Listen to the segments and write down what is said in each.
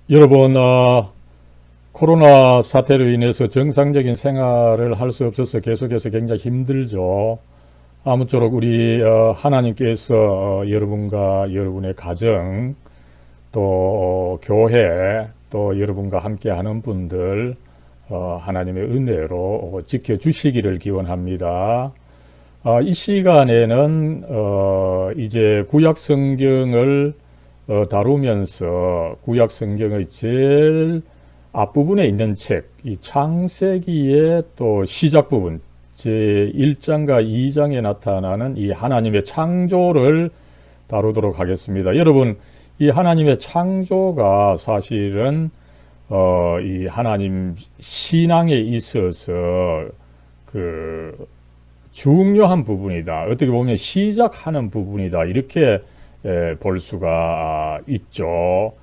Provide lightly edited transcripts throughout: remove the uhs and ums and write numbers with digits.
여러분, 코로나 사태로 인해서 정상적인 생활을 할 수 없어서 계속해서 굉장히 힘들죠. 아무쪼록 우리 하나님께서 여러분과 여러분의 가정, 또 교회, 또 여러분과 함께하는 분들 하나님의 은혜로 지켜주시기를 기원합니다. 이 시간에는 이제 구약 성경을 다루면서 구약 성경의 제일 앞부분에 있는 책, 이 창세기의 또 시작 부분, 제1장과 2장에 나타나는 이 하나님의 창조를 다루도록 하겠습니다. 여러분, 이 하나님의 창조가 사실은 이 하나님 신앙에 있어서 그 중요한 부분이다. 어떻게 보면 시작하는 부분이다. 이렇게 볼 수가 있죠.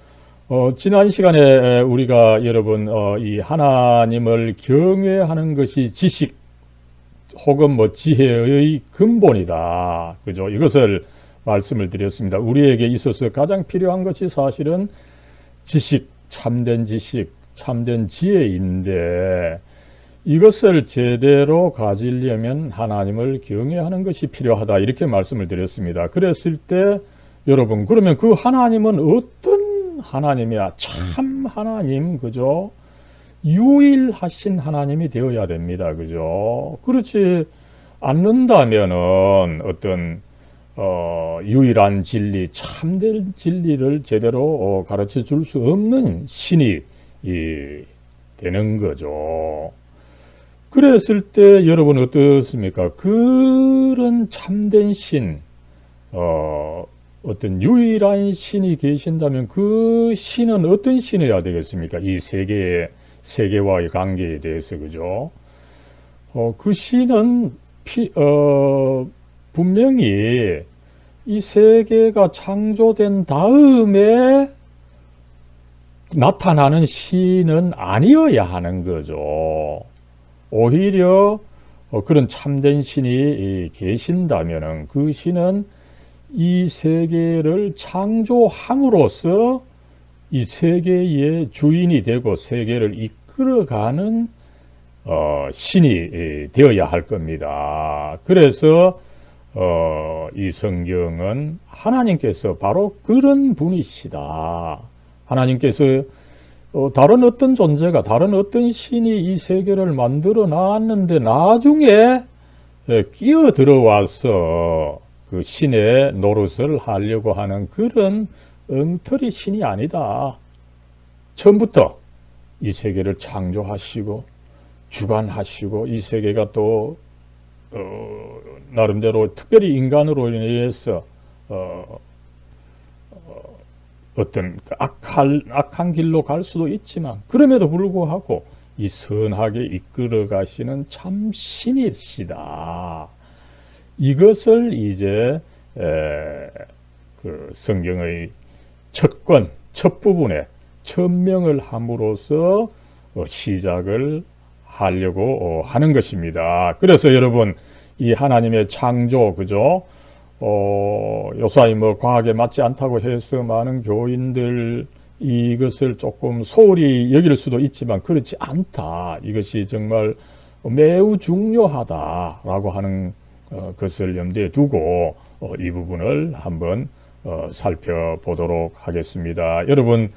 지난 시간에 우리가 여러분 이 하나님을 경외하는 것이 지식 혹은 뭐 지혜의 근본이다. 그죠? 이것을 말씀을 드렸습니다. 우리에게 있어서 가장 필요한 것이 사실은 지식, 참된 지혜인데 이것을 제대로 가지려면 하나님을 경외하는 것이 필요하다. 이렇게 말씀을 드렸습니다. 그랬을 때 여러분, 그러면 그 하나님은 어떤 하나님이야? 참 하나님, 그죠? 유일하신 하나님이 되어야 됩니다. 그죠? 그렇지 않는다면은 어떤 유일한 진리, 참된 진리를 제대로 가르쳐 줄 수 없는 신이 되는 거죠. 그랬을 때 여러분 어떻습니까? 그런 참된 신, 어떤 유일한 신이 계신다면 그 신은 어떤 신이어야 되겠습니까? 이 세계와의 관계에 대해서, 그죠? 그 신은 분명히 이 세계가 창조된 다음에 나타나는 신은 아니어야 하는 거죠. 오히려 그런 참된 신이 계신다면 그 신은 이 세계를 창조함으로써 이 세계의 주인이 되고 세계를 이끌어가는 신이 되어야 할 겁니다. 그래서 이 성경은 하나님께서 바로 그런 분이시다. 하나님께서 다른 어떤 존재가, 다른 어떤 신이 이 세계를 만들어 놨는데 나중에 끼어 들어와서 그 신의 노릇을 하려고 하는 그런 엉터리 신이 아니다. 처음부터 이 세계를 창조하시고 주관하시고 이 세계가 또 나름대로 특별히 인간으로 인해서 어떤 악한 길로 갈 수도 있지만 그럼에도 불구하고 이 선하게 이끌어 가시는 참 신이시다. 이것을 이제 그 성경의 첫 부분에 천명을 함으로써 시작을 하려고 하는 것입니다. 그래서 여러분 이 하나님의 창조, 그죠? 요사이 뭐 과학에 맞지 않다고 해서 많은 교인들 이것을 조금 소홀히 여길 수도 있지만 그렇지 않다. 이것이 정말 매우 중요하다라고 하는 것을 염두에 두고 이 부분을 한번 살펴보도록 하겠습니다. 여러분,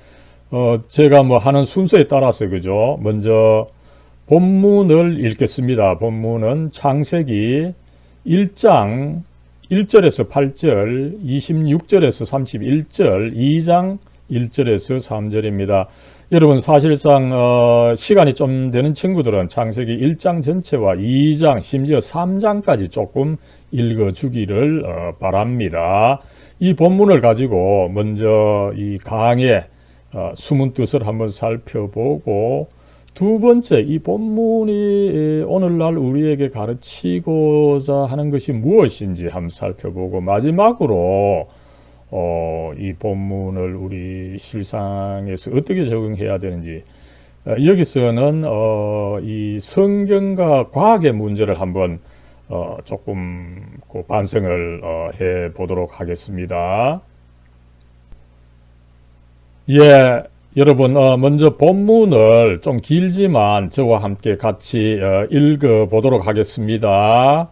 제가 뭐 하는 순서에 따라서, 그죠? 먼저 본문을 읽겠습니다. 본문은 창세기 1장 1절에서 8절, 26절에서 31절, 2장 1절에서 3절입니다. 여러분 사실상 시간이 좀 되는 친구들은 창세기 1장 전체와 2장 심지어 3장까지 조금 읽어주기를 바랍니다. 이 본문을 가지고 먼저 이 강의 숨은 뜻을 한번 살펴보고 두 번째, 이 본문이 오늘날 우리에게 가르치고자 하는 것이 무엇인지 한번 살펴보고 마지막으로 이 본문을 우리 실상에서 어떻게 적용해야 되는지 여기서는 이 성경과 과학의 문제를 한번 조금 그 반성을 해 보도록 하겠습니다. 예, 여러분, 먼저 본문을 좀 길지만 저와 함께 같이 읽어보도록 하겠습니다.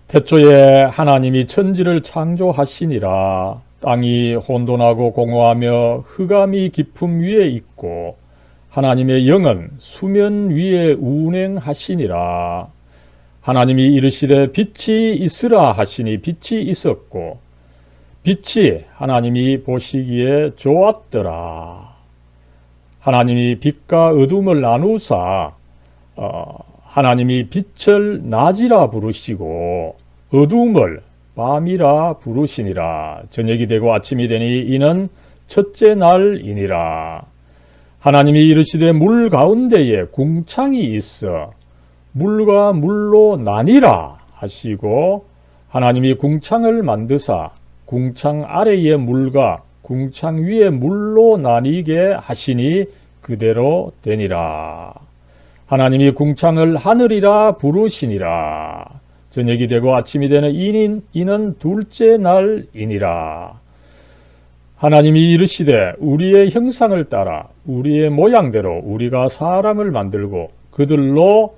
태초에 하나님이 천지를 창조하시니라. 땅이 혼돈하고 공허하며 흑암이 깊음 위에 있고 하나님의 영은 수면 위에 운행하시니라. 하나님이 이르시되 빛이 있으라 하시니 빛이 있었고 빛이 하나님이 보시기에 좋았더라. 하나님이 빛과 어둠을 나누사 하나님이 빛을 낮이라 부르시고 어둠을 밤이라 부르시니라. 저녁이 되고 아침이 되니 이는 첫째 날이니라. 하나님이 이르시되 물 가운데에 궁창이 있어 물과 물로 나뉘라 하시고 하나님이 궁창을 만드사 궁창 아래의 물과 궁창 위의 물로 나뉘게 하시니 그대로 되니라. 하나님이 궁창을 하늘이라 부르시니라. 저녁이 되고 아침이 되는 이는 둘째 날이니라. 하나님이 이르시되 우리의 형상을 따라 우리의 모양대로 우리가 사람을 만들고 그들로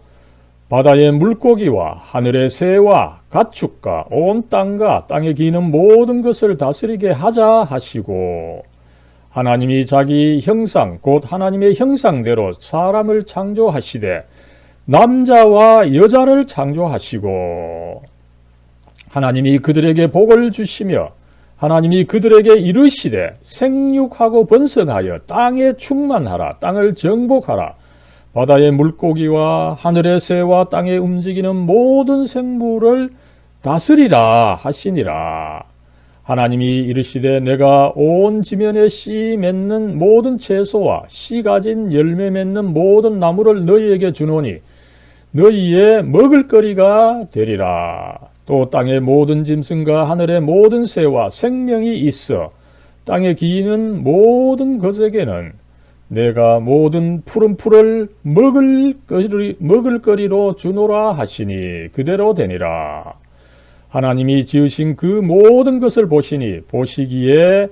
바다의 물고기와 하늘의 새와 가축과 온 땅과 땅에 기는 모든 것을 다스리게 하자 하시고 하나님이 자기 형상 곧 하나님의 형상대로 사람을 창조하시되 남자와 여자를 창조하시고 하나님이 그들에게 복을 주시며 하나님이 그들에게 이르시되 생육하고 번성하여 땅에 충만하라. 땅을 정복하라. 바다의 물고기와 하늘의 새와 땅에 움직이는 모든 생물을 다스리라 하시니라. 하나님이 이르시되 내가 온 지면에 씨 맺는 모든 채소와 씨 가진 열매 맺는 모든 나무를 너희에게 주노니 너희의 먹을거리가 되리라. 또 땅의 모든 짐승과 하늘의 모든 새와 생명이 있어 땅에 기는 모든 것에게는 내가 모든 푸른 풀을 먹을거리로 주노라 하시니 그대로 되니라. 하나님이 지으신 그 모든 것을 보시니 보시기에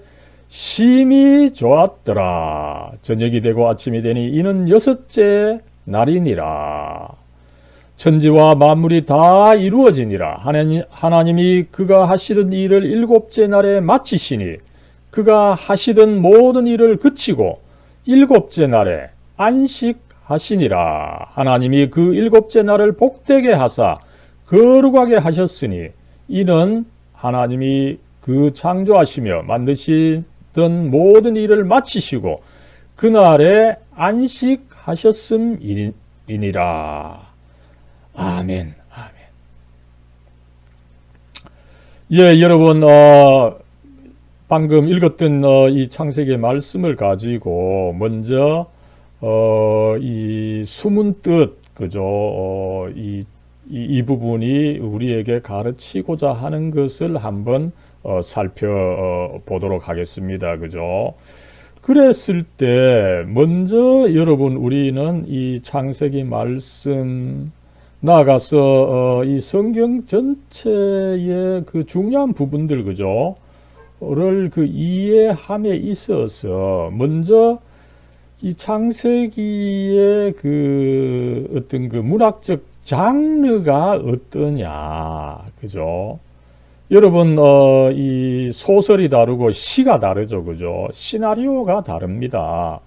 심히 좋았더라. 저녁이 되고 아침이 되니 이는 여섯째 날이니라. 천지와 만물이 다 이루어지니라. 하나님이 그가 하시던 일을 일곱째 날에 마치시니 그가 하시던 모든 일을 그치고 일곱째 날에 안식하시니라. 하나님이 그 일곱째 날을 복되게 하사 거룩하게 하셨으니 이는 하나님이 그 창조하시며 만드시던 모든 일을 마치시고 그날에 안식하셨음이니라. 아멘. 아멘. 예, 여러분, 방금 읽었던 이 창세기의 말씀을 가지고 먼저 이 숨은 뜻, 그죠? 이 부분이 우리에게 가르치고자 하는 것을 한번 살펴보도록 하겠습니다. 그죠? 그랬을 때 먼저 여러분 우리는 이 창세기 말씀 나아가서 이 성경 전체의 그 중요한 부분들, 그죠? 를 그 이해함에 있어서 먼저 이 창세기의 그 어떤 그 문학적 장르가 어떠냐, 그죠? 여러분, 이 소설이 다르고 시가 다르죠, 그죠? 시나리오가 다릅니다.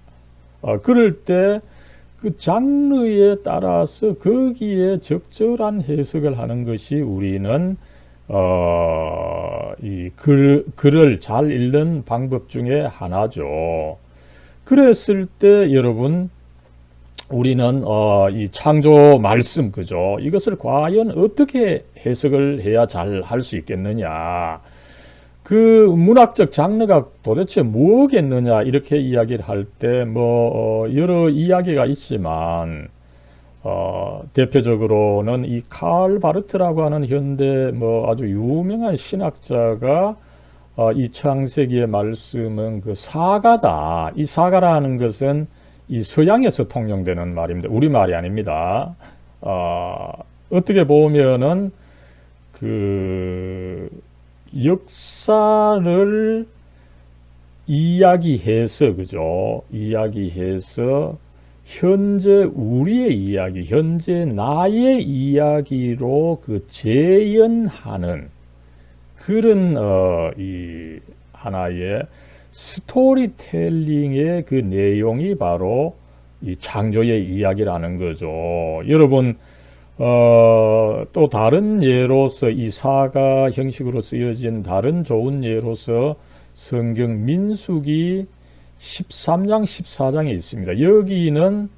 그럴 때 그 장르에 따라서 거기에 적절한 해석을 하는 것이 우리는 이 글을 잘 읽는 방법 중에 하나죠. 그랬을 때 여러분 우리는 이 창조 말씀, 그죠? 이것을 과연 어떻게 해석을 해야 잘 할 수 있겠느냐? 그 문학적 장르가 도대체 뭐겠느냐? 이렇게 이야기를 할 때 여러 이야기가 있지만 대표적으로는 이 칼 바르트라고 하는 현대 아주 유명한 신학자가 이 창세기의 말씀은 그 사가다. 이 사가라는 것은 이 서양에서 통용되는 말입니다. 우리말이 아닙니다. 어떻게 보면은 그 역사를 이야기해서, 그죠? 이야기해서 현재 우리의 이야기, 현재 나의 이야기로 그 재현하는 그런 이 하나의 스토리텔링의 그 내용이 바로 이 창조의 이야기라는 거죠. 여러분, 또 다른 예로서 이 사가 형식으로 쓰여진 다른 좋은 예로서 성경 민수기 13장 14장에 있습니다. 여기는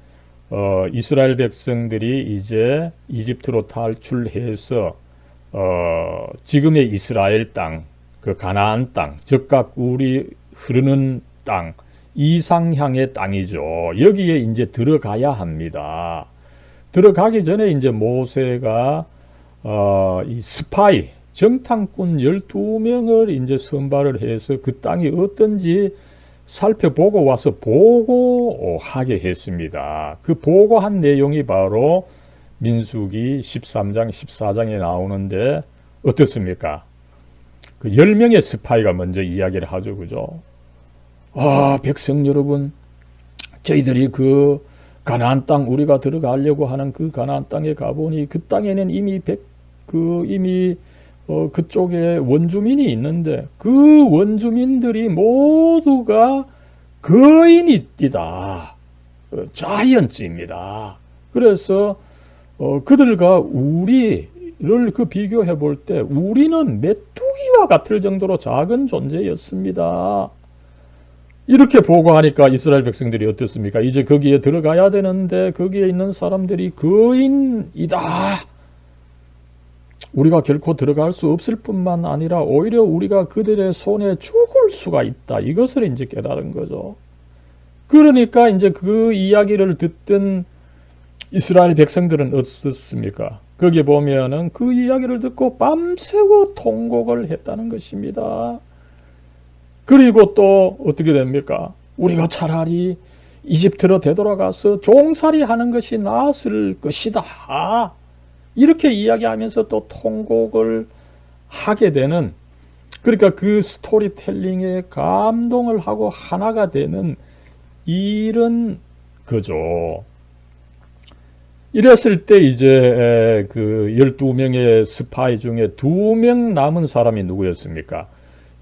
이스라엘 백성들이 이제 이집트로 탈출해서 지금의 이스라엘 땅, 그 가나안 땅, 적각 꿀이 흐르는 땅, 이상향의 땅이죠. 여기에 이제 들어가야 합니다. 들어가기 전에 이제 모세가 이 스파이, 정탐꾼 12명을 이제 선발을 해서 그 땅이 어떤지 살펴보고 와서 보고하게 했습니다. 그 보고한 내용이 바로 민수기 13장 14장에 나오는데 어떻습니까? 그 10명의 스파이가 먼저 이야기를 하죠. 그죠? 백성 여러분, 저희들이 그 가나안 땅, 우리가 들어가려고 하는 그 가나안 땅에 가보니 그 땅에는 이미 그쪽에 원주민이 있는데 그 원주민들이 모두가 거인이띠다. 자이언츠입니다. 그래서 그들과 우리를 그 비교해 볼 때 우리는 메뚜기와 같을 정도로 작은 존재였습니다. 이렇게 보고하니까 이스라엘 백성들이 어떻습니까? 이제 거기에 들어가야 되는데 거기에 있는 사람들이 거인이다. 우리가 결코 들어갈 수 없을 뿐만 아니라 오히려 우리가 그들의 손에 죽을 수가 있다. 이것을 이제 깨달은 거죠. 그러니까 이제 그 이야기를 듣던 이스라엘 백성들은 어떻습니까? 거기 보면은 그 이야기를 듣고 밤새워 통곡을 했다는 것입니다. 그리고 또 어떻게 됩니까? 우리가 차라리 이집트로 되돌아가서 종살이 하는 것이 나았을 것이다. 이렇게 이야기하면서 또 통곡을 하게 되는, 그러니까 그 스토리텔링에 감동을 하고 하나가 되는 이런 거죠. 이랬을 때 이제 그 12명의 스파이 중에 2명 남은 사람이 누구였습니까?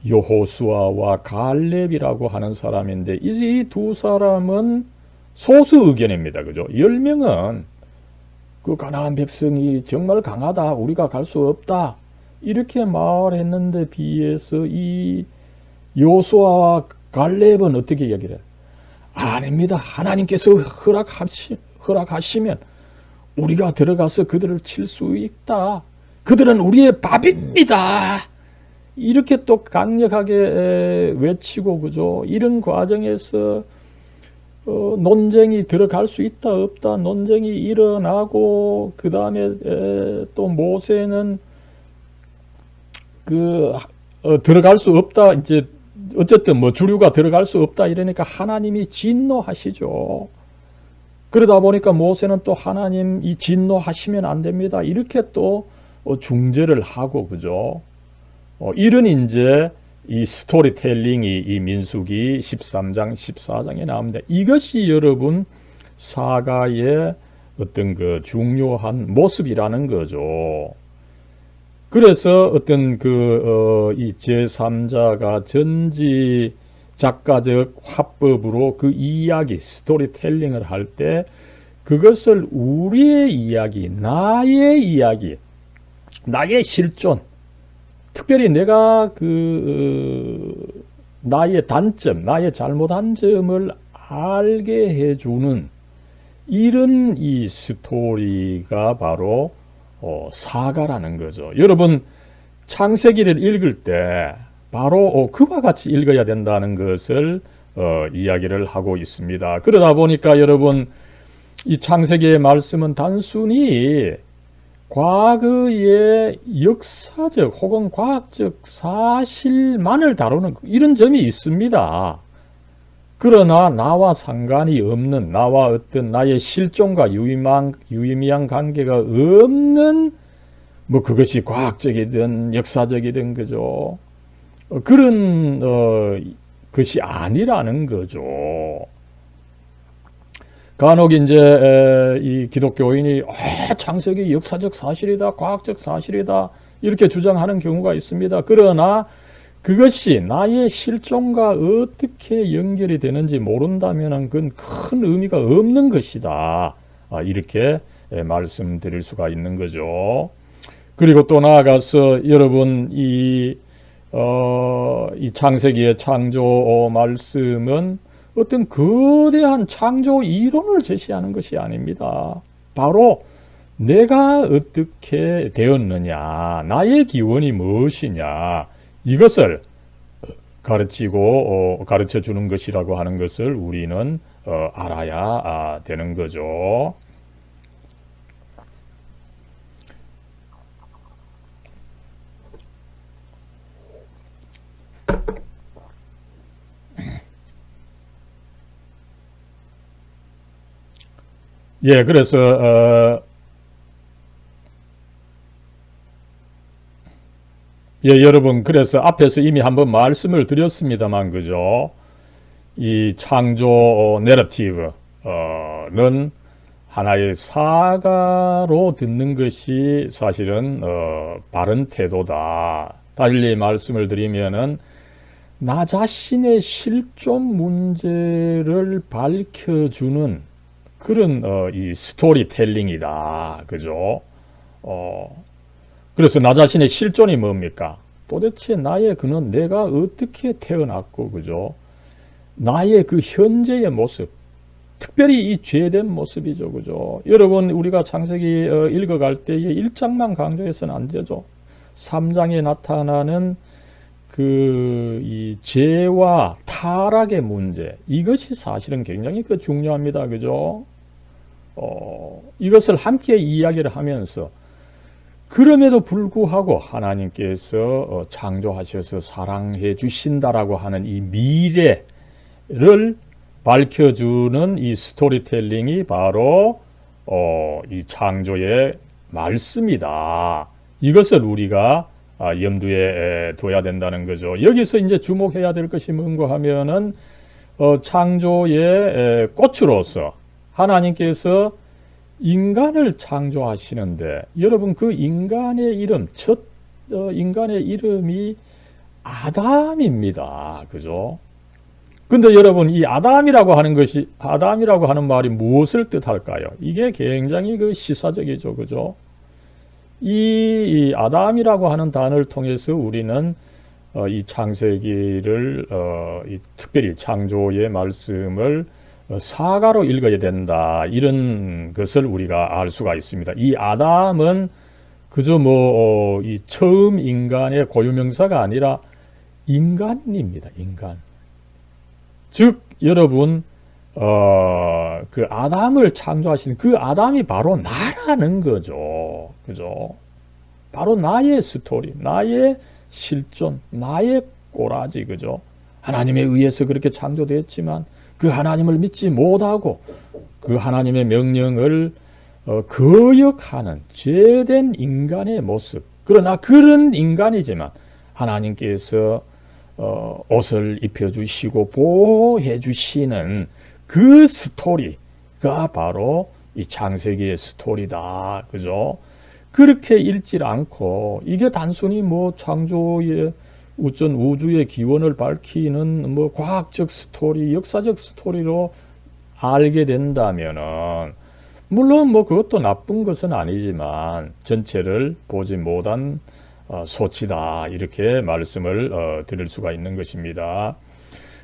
여호수아와 갈렙이라고 하는 사람인데 이 두 사람은 소수 의견입니다. 그죠? 10명은 그 가나안 백성이 정말 강하다. 우리가 갈 수 없다. 이렇게 말했는데 비해서 이 여호수아와 갈렙은 어떻게 이야기를 해요? 아닙니다. 하나님께서 허락하시면 우리가 들어가서 그들을 칠 수 있다. 그들은 우리의 밥입니다. 이렇게 또 강력하게 외치고, 그죠? 이런 과정에서 논쟁이 들어갈 수 있다 없다 논쟁이 일어나고, 그 다음에 또 모세는 들어갈 수 없다, 이제 어쨌든 뭐 주류가 들어갈 수 없다 이러니까 하나님이 진노하시죠. 그러다 보니까 모세는 또 하나님 이 진노하시면 안 됩니다. 이렇게 또 중재를 하고, 그죠? 이런 이제 이 스토리텔링이 이 민수기 13장 14장에 나옵니다. 이것이 여러분 사가의 어떤 그 중요한 모습이라는 거죠. 그래서 어떤 이 제3자가 전지 작가적 화법으로 그 이야기, 스토리텔링을 할 때 그것을 우리의 이야기, 나의 실존, 특별히 내가 나의 단점, 나의 잘못한 점을 알게 해주는 이런 이 스토리가 바로 사가라는 거죠. 여러분, 창세기를 읽을 때 바로 그와 같이 읽어야 된다는 것을 이야기를 하고 있습니다. 그러다 보니까 여러분, 이 창세기의 말씀은 단순히 과거의 역사적 혹은 과학적 사실만을 다루는 이런 점이 있습니다. 그러나 나와 상관이 없는, 나와 어떤 나의 실존과 유의미한 관계가 없는, 뭐 그것이 과학적이든 역사적이든, 그죠? 그런 것이 아니라는 거죠. 간혹 이제 이 기독교인이 창세기 역사적 사실이다, 과학적 사실이다 이렇게 주장하는 경우가 있습니다. 그러나 그것이 나의 실존과 어떻게 연결이 되는지 모른다면 그건 큰 의미가 없는 것이다. 이렇게 말씀드릴 수가 있는 거죠. 그리고 또 나아가서 여러분 이 창세기의 창조 말씀은 어떤 거대한 창조 이론을 제시하는 것이 아닙니다. 바로 내가 어떻게 되었느냐, 나의 기원이 무엇이냐, 이것을 가르쳐 주는 것이라고 하는 것을 우리는 알아야 되는 거죠. 예, 그래서 여러분, 그래서 앞에서 이미 한번 말씀을 드렸습니다만, 그죠? 이 창조 내러티브는 하나의 사가로 듣는 것이 사실은 바른 태도다. 달리 말씀을 드리면은 나 자신의 실존 문제를 밝혀주는 그런 이 스토리텔링이다. 그죠? 그래서 나 자신의 실존이 뭡니까? 도대체 나의 그는 내가 어떻게 태어났고, 그죠? 나의 그 현재의 모습, 특별히 이 죄된 모습이죠, 그죠? 여러분, 우리가 창세기 읽어갈 때에 1장만 강조해서는 안 되죠. 3장에 나타나는 이 죄와 타락의 문제, 이것이 사실은 굉장히 중요합니다, 그죠? 이것을 함께 이야기를 하면서 그럼에도 불구하고 하나님께서 창조하셔서 사랑해 주신다라고 하는 이 미래를 밝혀주는 이 스토리텔링이 바로 이 창조의 말씀이다. 이것을 우리가 염두에 둬야 된다는 거죠. 여기서 이제 주목해야 될 것이 뭔가 하면은 창조의 꽃으로서 하나님께서 인간을 창조하시는데 여러분 그 인간의 이름 인간의 이름이 아담입니다. 그죠? 근데 여러분 이 아담이라고 하는 말이 무엇을 뜻할까요? 이게 굉장히 시사적이죠. 그죠? 이 아담이라고 하는 단어를 통해서 우리는 이 창세기를 특별히 창조의 말씀을 사가로 읽어야 된다. 이런 것을 우리가 알 수가 있습니다. 이 아담은 그저 이 처음 인간의 고유명사가 아니라 인간입니다. 인간. 즉 여러분 그 아담을 창조하신 그 아담이 바로 나라는 거죠. 그죠? 바로 나의 스토리, 나의 실존, 나의 꼬라지. 그죠? 하나님에 의해서 그렇게 창조되었지만 그 하나님을 믿지 못하고 그 하나님의 명령을 거역하는 죄된 인간의 모습. 그러나 그런 인간이지만 하나님께서 옷을 입혀주시고 보호해주시는 그 스토리가 바로 이 창세기의 스토리다. 그죠? 그렇게 읽질 않고 이게 단순히 창조의 우주의 기원을 밝히는 과학적 스토리, 역사적 스토리로 알게 된다면은 물론 그것도 나쁜 것은 아니지만 전체를 보지 못한 소치다. 이렇게 말씀을 드릴 수가 있는 것입니다.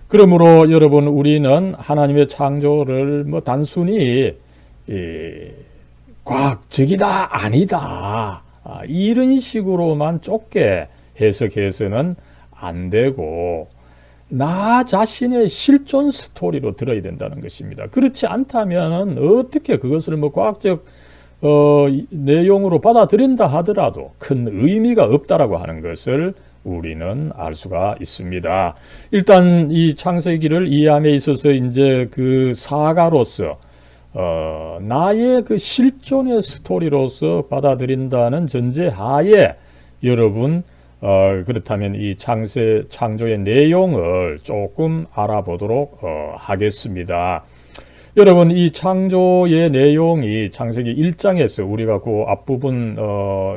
그러므로 여러분 우리는 하나님의 창조를 단순히 과학적이다 아니다 이런 식으로만 좁게 해석해서는 안 되고 나 자신의 실존 스토리로 들어야 된다는 것입니다. 그렇지 않다면 어떻게 그것을 과학적 내용으로 받아들인다 하더라도 큰 의미가 없다라고 하는 것을 우리는 알 수가 있습니다. 일단 이 창세기를 이해함에 있어서 이제 그 사가로서 나의 그 실존의 스토리로서 받아들인다는 전제하에 여러분 그렇다면 이 창조의 내용을 조금 알아보도록 하겠습니다. 여러분, 이 창조의 내용이 창세기 1장에서 우리가 그 앞부분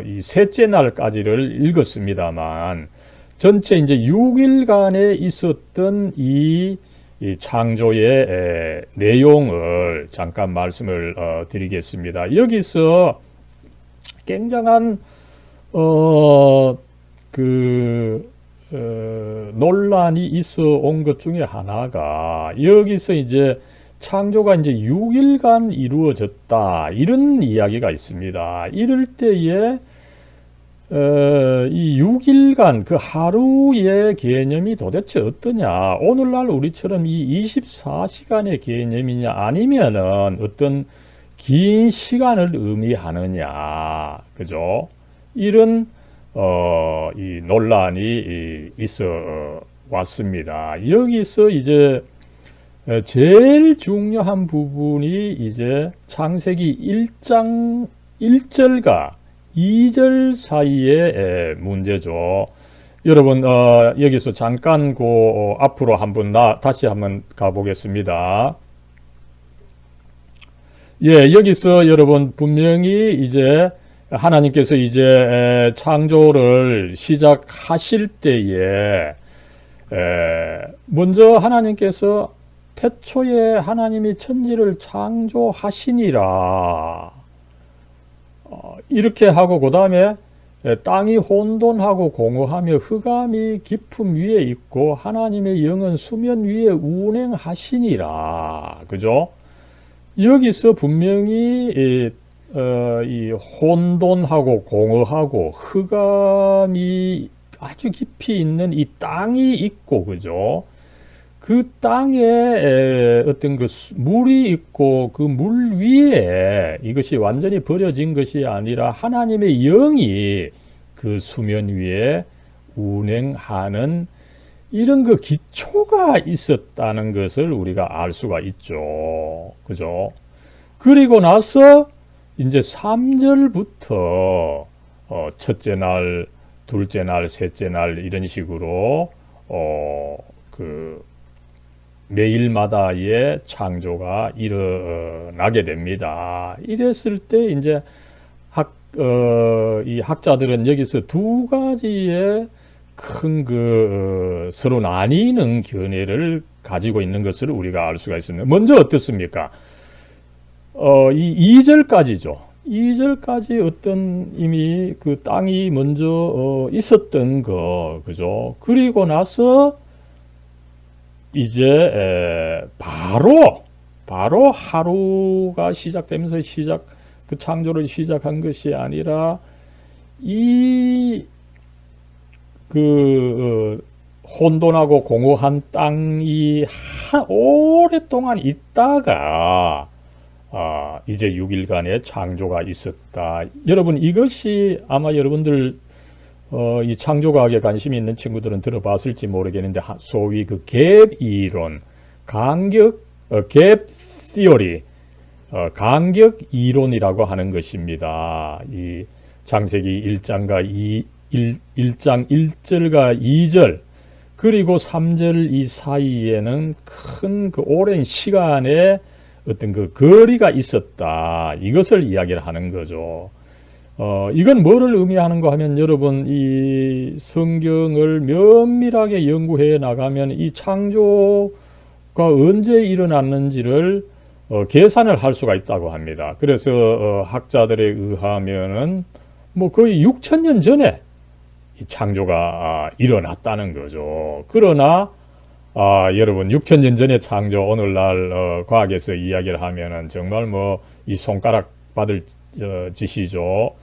이 셋째 날까지를 읽었습니다만, 전체 이제 6일간에 있었던 이 창조의 내용을 잠깐 말씀을 드리겠습니다. 여기서 굉장한 논란이 있어 온 것 중에 하나가, 여기서 이제 창조가 이제 6일간 이루어졌다, 이런 이야기가 있습니다. 이럴 때에 이 6일간 그 하루의 개념이 도대체 어떠냐? 오늘날 우리처럼 이 24시간의 개념이냐, 아니면은 어떤 긴 시간을 의미하느냐, 그죠? 이런 이 논란이 있어 왔습니다. 여기서 이제 제일 중요한 부분이 이제 창세기 1장 1절과 2절 사이의 문제죠. 여러분, 여기서 잠깐 앞으로 다시 한번 가보겠습니다. 예, 여기서 여러분 분명히 이제 하나님께서 이제 창조를 시작하실 때에 먼저 하나님께서 태초에 하나님이 천지를 창조하시니라, 이렇게 하고 그 다음에 땅이 혼돈하고 공허하며 흑암이 깊음 위에 있고 하나님의 영은 수면 위에 운행하시니라, 그죠? 여기서 분명히 이 혼돈하고 공허하고 흑암이 아주 깊이 있는 이 땅이 있고, 그죠? 그 땅에 어떤 그 물이 있고, 그 물 위에 이것이 완전히 버려진 것이 아니라 하나님의 영이 그 수면 위에 운행하는 이런 그 기초가 있었다는 것을 우리가 알 수가 있죠. 그죠? 그리고 나서 이제 3절부터 첫째 날, 둘째 날, 셋째 날 이런 식으로 매일마다의 창조가 일어나게 됩니다. 이랬을 때 이제 이 학자들은 여기서 두 가지의 큰 서로 나뉘는 견해를 가지고 있는 것을 우리가 알 수가 있습니다. 먼저 어떻습니까? 이 2절까지죠. 2절까지 어떤 이미 그 땅이 먼저 있었던 거, 그죠? 그리고 나서 이제 바로 하루가 시작되면서 그 창조를 시작한 것이 아니라 혼돈하고 공허한 땅이 오랫동안 있다가 이제 6일간의 창조가 있었다. 여러분, 이것이 아마 여러분들 이 창조과학에 관심이 있는 친구들은 들어봤을지 모르겠는데, 소위 그 갭 이론, 갭 티어리, 간격 이론이라고 하는 것입니다. 이 창세기 1장 1절과 2절, 그리고 3절 이 사이에는 큰 그 오랜 시간에 어떤 그 거리가 있었다, 이것을 이야기를 하는 거죠. 이건 뭐를 의미하는가 하면, 여러분, 이 성경을 면밀하게 연구해 나가면 이 창조가 언제 일어났는지를 계산을 할 수가 있다고 합니다. 그래서 학자들에 의하면은 뭐 거의 6,000년 전에 이 창조가 일어났다는 거죠. 그러나 여러분, 6,000년 전의 창조, 오늘날 과학에서 이야기를 하면은 정말 뭐 이 손가락 받을 짓이죠.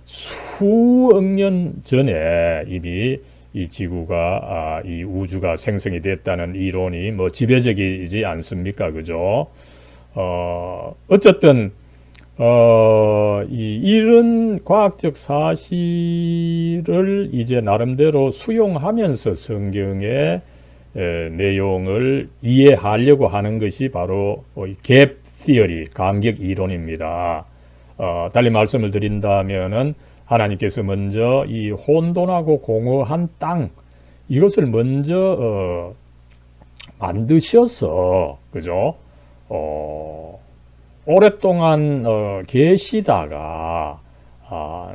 수억 년 전에 이미 이 지구가 이 우주가 생성이 됐다는 이론이 뭐 지배적이지 않습니까? 그죠? 어쨌든 이런 과학적 사실을 이제 나름대로 수용하면서 성경의 내용을 이해하려고 하는 것이 바로 갭 티어리, 간격 이론입니다. 달리 말씀을 드린다면은 하나님께서 먼저 이 혼돈하고 공허한 땅 이것을 먼저 만드셔서 그죠? 오랫동안 계시다가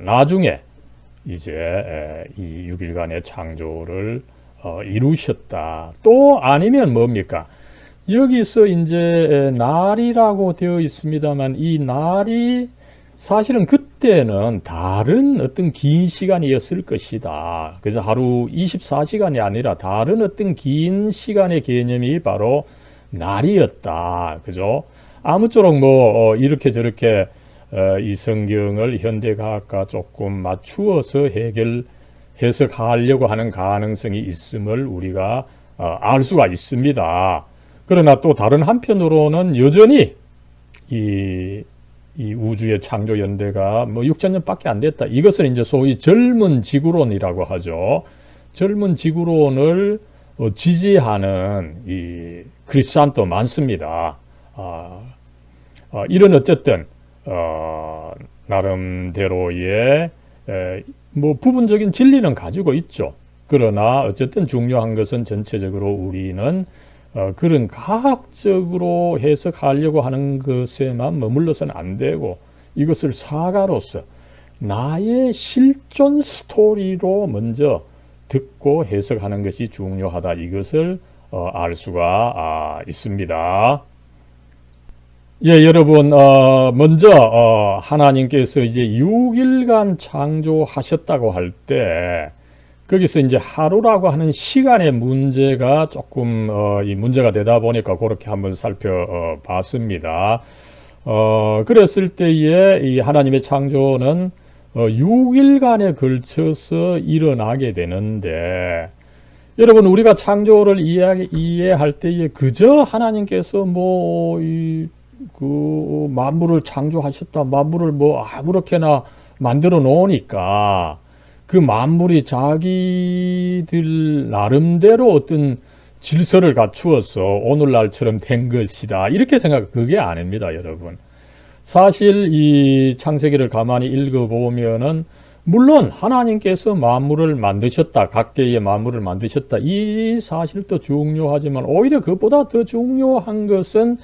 나중에 이제 이 6일간의 창조를 이루셨다. 또 아니면 뭡니까? 여기서 이제 날이라고 되어 있습니다만 이 날이 사실은 그때는 다른 어떤 긴 시간이었을 것이다. 그래서 하루 24시간이 아니라 다른 어떤 긴 시간의 개념이 바로 날이었다. 그죠? 아무쪼록 뭐 이렇게 저렇게 이 성경을 현대과학과 조금 맞추어서 해석하려고 하는 가능성이 있음을 우리가 알 수가 있습니다. 그러나 또 다른 한편으로는 여전히 이 우주의 창조 연대가 뭐 6천년밖에 안 됐다. 이것을 이제 소위 젊은 지구론이라고 하죠. 젊은 지구론을 지지하는 이 크리스찬도 많습니다. 이런 어쨌든 나름대로의 뭐 부분적인 진리는 가지고 있죠. 그러나 어쨌든 중요한 것은 전체적으로 우리는 그런 과학적으로 해석하려고 하는 것에만 머물러서는 안 되고 이것을 사가로서 나의 실존 스토리로 먼저 듣고 해석하는 것이 중요하다. 이것을 알 수가 있습니다. 예, 여러분, 먼저 하나님께서 이제 6일간 창조하셨다고 할 때 거기서 이제 하루라고 하는 시간의 문제가 조금 이 문제가 되다 보니까 그렇게 한번 살펴봤습니다. 그랬을 때에 이 하나님의 창조는 6일간에 걸쳐서 일어나게 되는데 여러분 우리가 창조를 이해할 때에 그저 하나님께서 그 만물을 창조하셨다. 만물을 뭐 아무렇게나 만들어 놓으니까 그 만물이 자기들 나름대로 어떤 질서를 갖추어서 오늘날처럼 된 것이다. 이렇게 그게 아닙니다, 여러분. 사실 이 창세기를 가만히 읽어보면은 물론 하나님께서 만물을 만드셨다. 각계의 만물을 만드셨다. 이 사실도 중요하지만 오히려 그보다 더 중요한 것은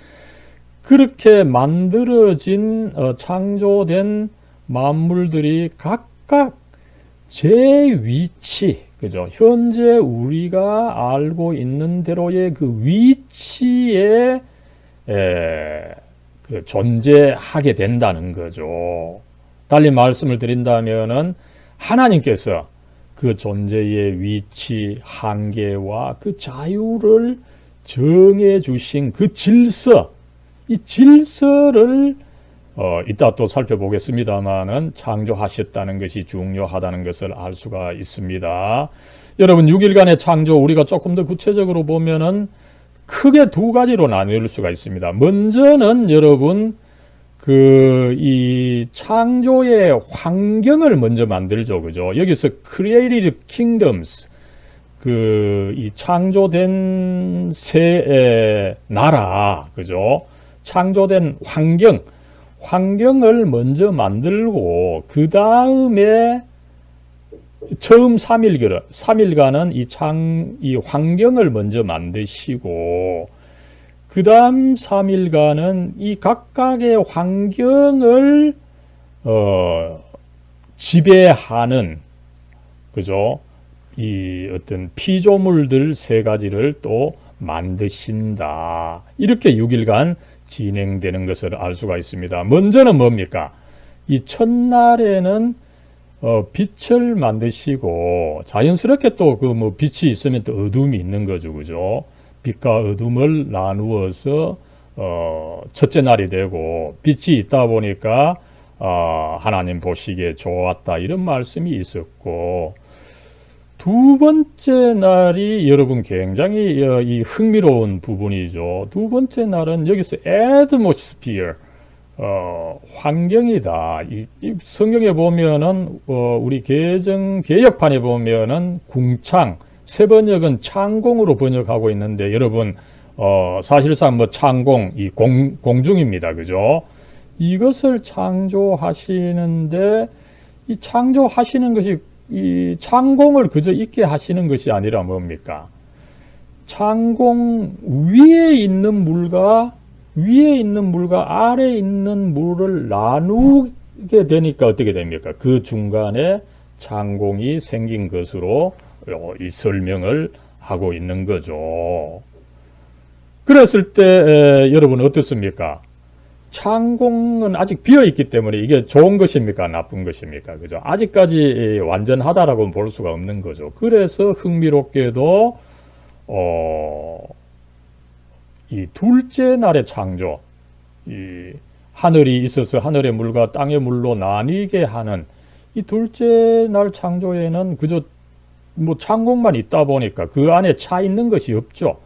그렇게 만들어진 창조된 만물들이 각각 제 위치, 그죠? 현재 우리가 알고 있는 대로의 그 위치에 존재하게 된다는 거죠. 달리 말씀을 드린다면은 하나님께서 그 존재의 위치, 한계와 그 자유를 정해 주신 그 질서, 이 질서를 이따 또 살펴보겠습니다만은 창조하셨다는 것이 중요하다는 것을 알 수가 있습니다. 여러분 6일간의 창조 우리가 조금 더 구체적으로 보면은 크게 두 가지로 나눌 수가 있습니다. 먼저는 여러분 이 창조의 환경을 먼저 만들죠, 그죠? 여기서 created kingdoms 이 창조된 새 나라, 그죠? 창조된 환경을 먼저 만들고 그 다음에 처음 3일간은 이 환경을 먼저 만드시고 그 다음 3일간은 이 각각의 환경을 지배하는 그죠? 이 어떤 피조물들 세 가지를 또 만드신다. 이렇게 6일간 진행되는 것을 알 수가 있습니다. 먼저는 뭡니까? 이 첫날에는 빛을 만드시고 자연스럽게 또 빛이 있으면 또 어둠이 있는 거죠, 그죠? 빛과 어둠을 나누어서 첫째 날이 되고 빛이 있다 보니까 하나님 보시기에 좋았다 이런 말씀이 있었고 두 번째 날이 여러분 굉장히 이 흥미로운 부분이죠. 두 번째 날은 여기서 atmosphere 환경이다. 이 성경에 보면은 우리 개역판에 보면은 궁창 세 번역은 창공으로 번역하고 있는데 여러분 사실상 창공 이 공중입니다. 그죠? 이것을 창조하시는데 이 창조하시는 것이 이 창공을 그저 있게 하시는 것이 아니라 뭡니까? 창공 위에 있는 물과 아래에 있는 물을 나누게 되니까 어떻게 됩니까? 그 중간에 창공이 생긴 것으로 이 설명을 하고 있는 거죠. 그랬을 때 여러분 어떻습니까? 창공은 아직 비어있기 때문에 이게 좋은 것입니까? 나쁜 것입니까? 그죠? 아직까지 완전하다라고는 볼 수가 없는 거죠. 그래서 흥미롭게도 이 둘째 날의 창조, 이 하늘이 있어서 하늘의 물과 땅의 물로 나뉘게 하는 이 둘째 날 창조에는 그저 뭐 창공만 있다 보니까 그 안에 차 있는 것이 없죠.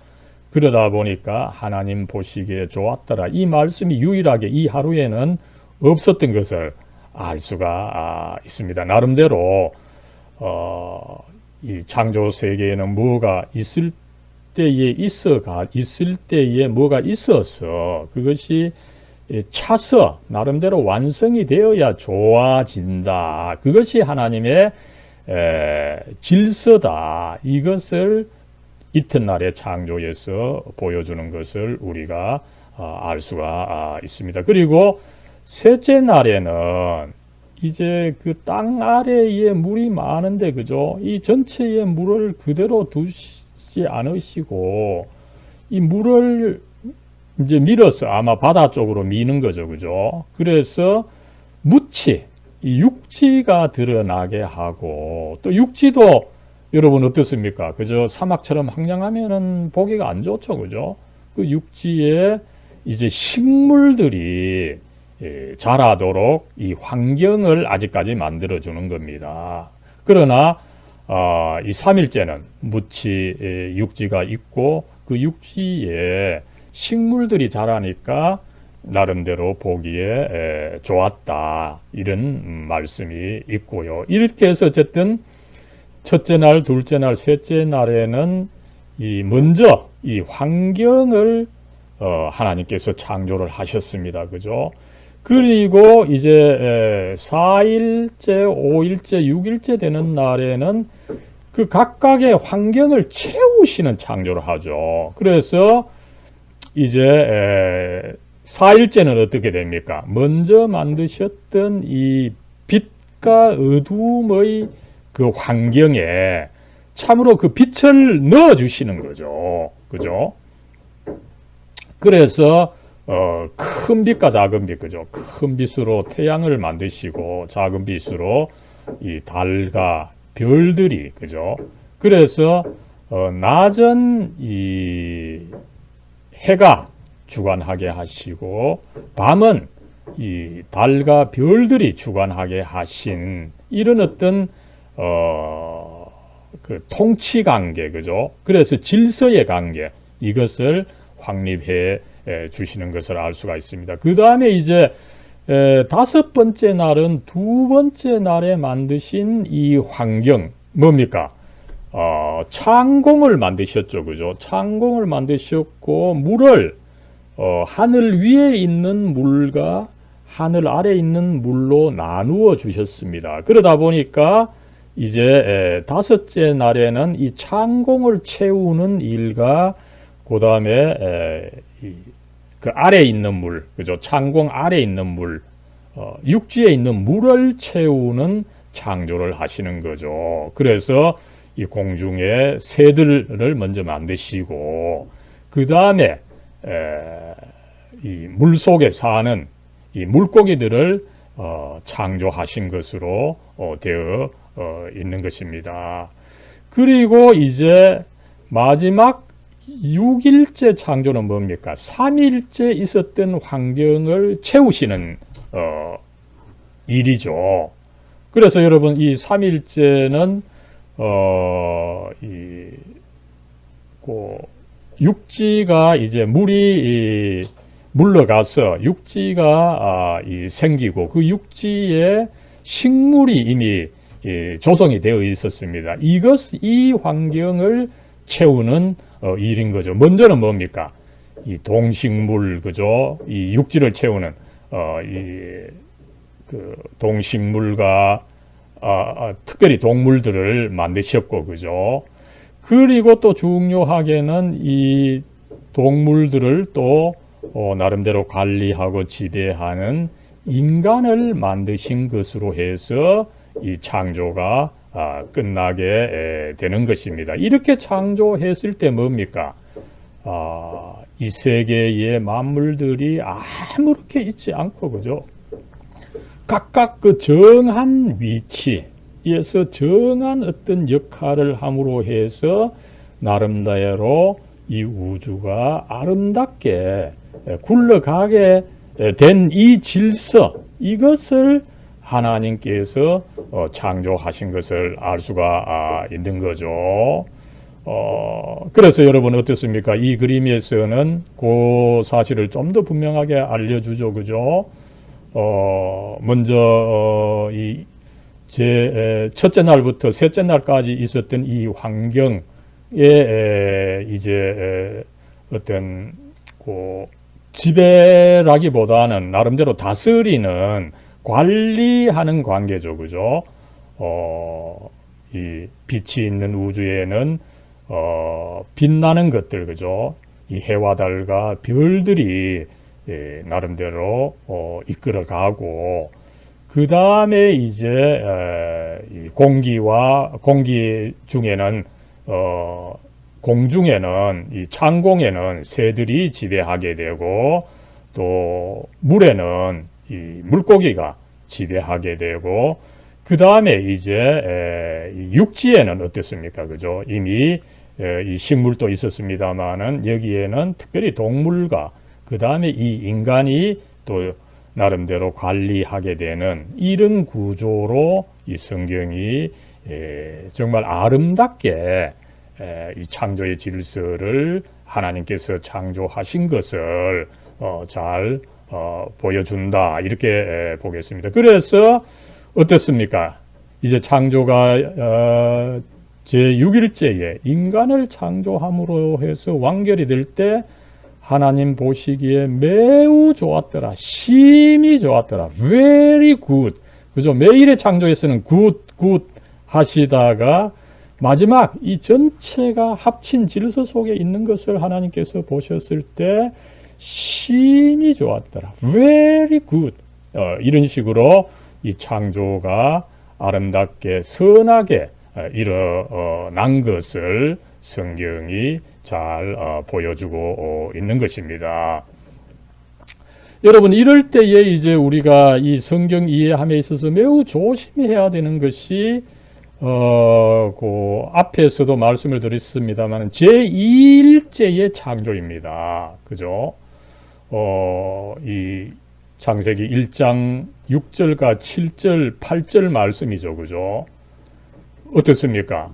그러다 보니까 하나님 보시기에 좋았더라. 이 말씀이 유일하게 이 하루에는 없었던 것을 알 수가 있습니다. 나름대로 이 창조 세계에는 뭐가 있을 때에 뭐가 있어서 그것이 차서 나름대로 완성이 되어야 좋아진다. 그것이 하나님의 질서다. 이것을 이튿날의 창조에서 보여주는 것을 우리가 알 수가 있습니다. 그리고 셋째 날에는 이제 그 땅 아래에 물이 많은데 그죠? 이 전체의 물을 그대로 두지 않으시고 이 물을 이제 밀어서 아마 바다 쪽으로 미는 거죠. 그죠? 그래서 이 육지가 드러나게 하고 또 육지도 여러분 어떻습니까? 그저 사막처럼 황량하면은 보기가 안 좋죠. 그죠? 그 육지에 이제 식물들이 자라도록 이 환경을 아직까지 만들어주는 겁니다. 그러나 이 3일째는 육지가 있고 그 육지에 식물들이 자라니까 나름대로 보기에 좋았다. 이런 말씀이 있고요. 이렇게 해서 어쨌든 첫째 날, 둘째 날, 셋째 날에는 먼저 이 환경을 하나님께서 창조를 하셨습니다. 그죠? 그리고 이제 4일째, 5일째, 6일째 되는 날에는 그 각각의 환경을 채우시는 창조를 하죠. 그래서 이제 4일째는 어떻게 됩니까? 먼저 만드셨던 이 빛과 어둠의 그 환경에 참으로 그 빛을 넣어 주시는 거죠. 그죠? 그래서 큰 빛과 작은 빛, 그죠? 큰 빛으로 태양을 만드시고 작은 빛으로 이 달과 별들이, 그죠? 그래서 낮은 이 해가 주관하게 하시고 밤은 이 달과 별들이 주관하게 하신 이런 어떤 그 통치 관계, 그죠? 그래서 질서의 관계, 이것을 확립해 주시는 것을 알 수가 있습니다. 그 다음에 이제 다섯 번째 날은 두 번째 날에 만드신 이 환경, 뭡니까? 창공을 만드셨죠, 그죠? 창공을 만드셨고, 물을, 하늘 위에 있는 물과 하늘 아래 있는 물로 나누어 주셨습니다. 그러다 보니까 이제 다섯째 날에는 이 창공을 채우는 일과 그 다음에 그 아래에 있는 물, 그죠? 창공 아래에 있는 물, 육지에 있는 물을 채우는 창조를 하시는 거죠. 그래서 이 공중에 새들을 먼저 만드시고, 그 다음에 이 물 속에 사는 이 물고기들을 창조하신 것으로 되어 있는 것입니다. 그리고 이제 마지막 6일째 창조는 뭡니까? 3일째 있었던 환경을 채우시는 일이죠. 그래서 여러분 이 3일째는 육지가 이제 물이 물러가서 육지가 생기고 그 육지에 식물이 이미 조성이 되어 있었습니다. 이 환경을 채우는 일인 거죠. 먼저는 뭡니까? 이 동식물, 그죠? 이 육지를 채우는 그 동식물과 특별히 동물들을 만드셨고, 그죠? 그리고 또 중요하게는 이 동물들을 또 나름대로 관리하고 지배하는 인간을 만드신 것으로 해서 이 창조가 끝나게 되는 것입니다. 이렇게 창조했을 때 뭡니까? 이 세계의 만물들이 아무렇게 있지 않고, 그죠? 각각 그 정한 위치에서 정한 어떤 역할을 함으로 해서 나름대로 이 우주가 아름답게 굴러가게 된 이 질서, 이것을 하나님께서 창조하신 것을 알 수가 있는 거죠. 그래서 여러분 어떻습니까? 이 그림에서는 그 사실을 좀 더 분명하게 알려주죠. 그죠? 먼저, 첫째 날부터 셋째 날까지 있었던 이 환경에, 이제, 어떤, 지배라기보다는 나름대로 다스리는, 관리하는 관계죠. 그죠? 이 빛이 있는 우주에는, 빛나는 것들, 그죠? 이 해와 달과 별들이 나름대로 이끌어가고, 그 다음에 이제 공기 중에는 공중에는 이 창공에는 새들이 지배하게 되고, 또 물에는 이 물고기가 지배하게 되고, 그 다음에 이제 육지에는 어떻습니까? 그죠? 이미 이 식물도 있었습니다만은 여기에는 특별히 동물과 그 다음에 이 인간이 또 나름대로 관리하게 되는 이런 구조로 이 성경이 정말 아름답게 이 창조의 질서를 하나님께서 창조하신 것을 잘 보여준다, 이렇게 보겠습니다. 그래서 어떻습니까? 이제 창조가 제6일째에 인간을 창조함으로 해서 완결이 될 때 하나님 보시기에 매우 좋았더라, 심히 좋았더라, very good. 그죠? 매일의 창조에서는 good, good 하시다가 마지막 이 전체가 합친 질서 속에 있는 것을 하나님께서 보셨을 때 심히 좋았더라, very good. 이런 식으로 이 창조가 아름답게 선하게 일어난 것을 성경이 잘 보여주고 있는 것입니다. 여러분, 이럴 때에 이제 우리가 이 성경 이해함에 있어서 매우 조심해야 되는 것이 그 앞에서도 말씀을 드렸습니다만 제2일째의 창조입니다. 그죠? 이 창세기 1장 6절과 7절, 8절 말씀이죠. 그죠? 어떻습니까?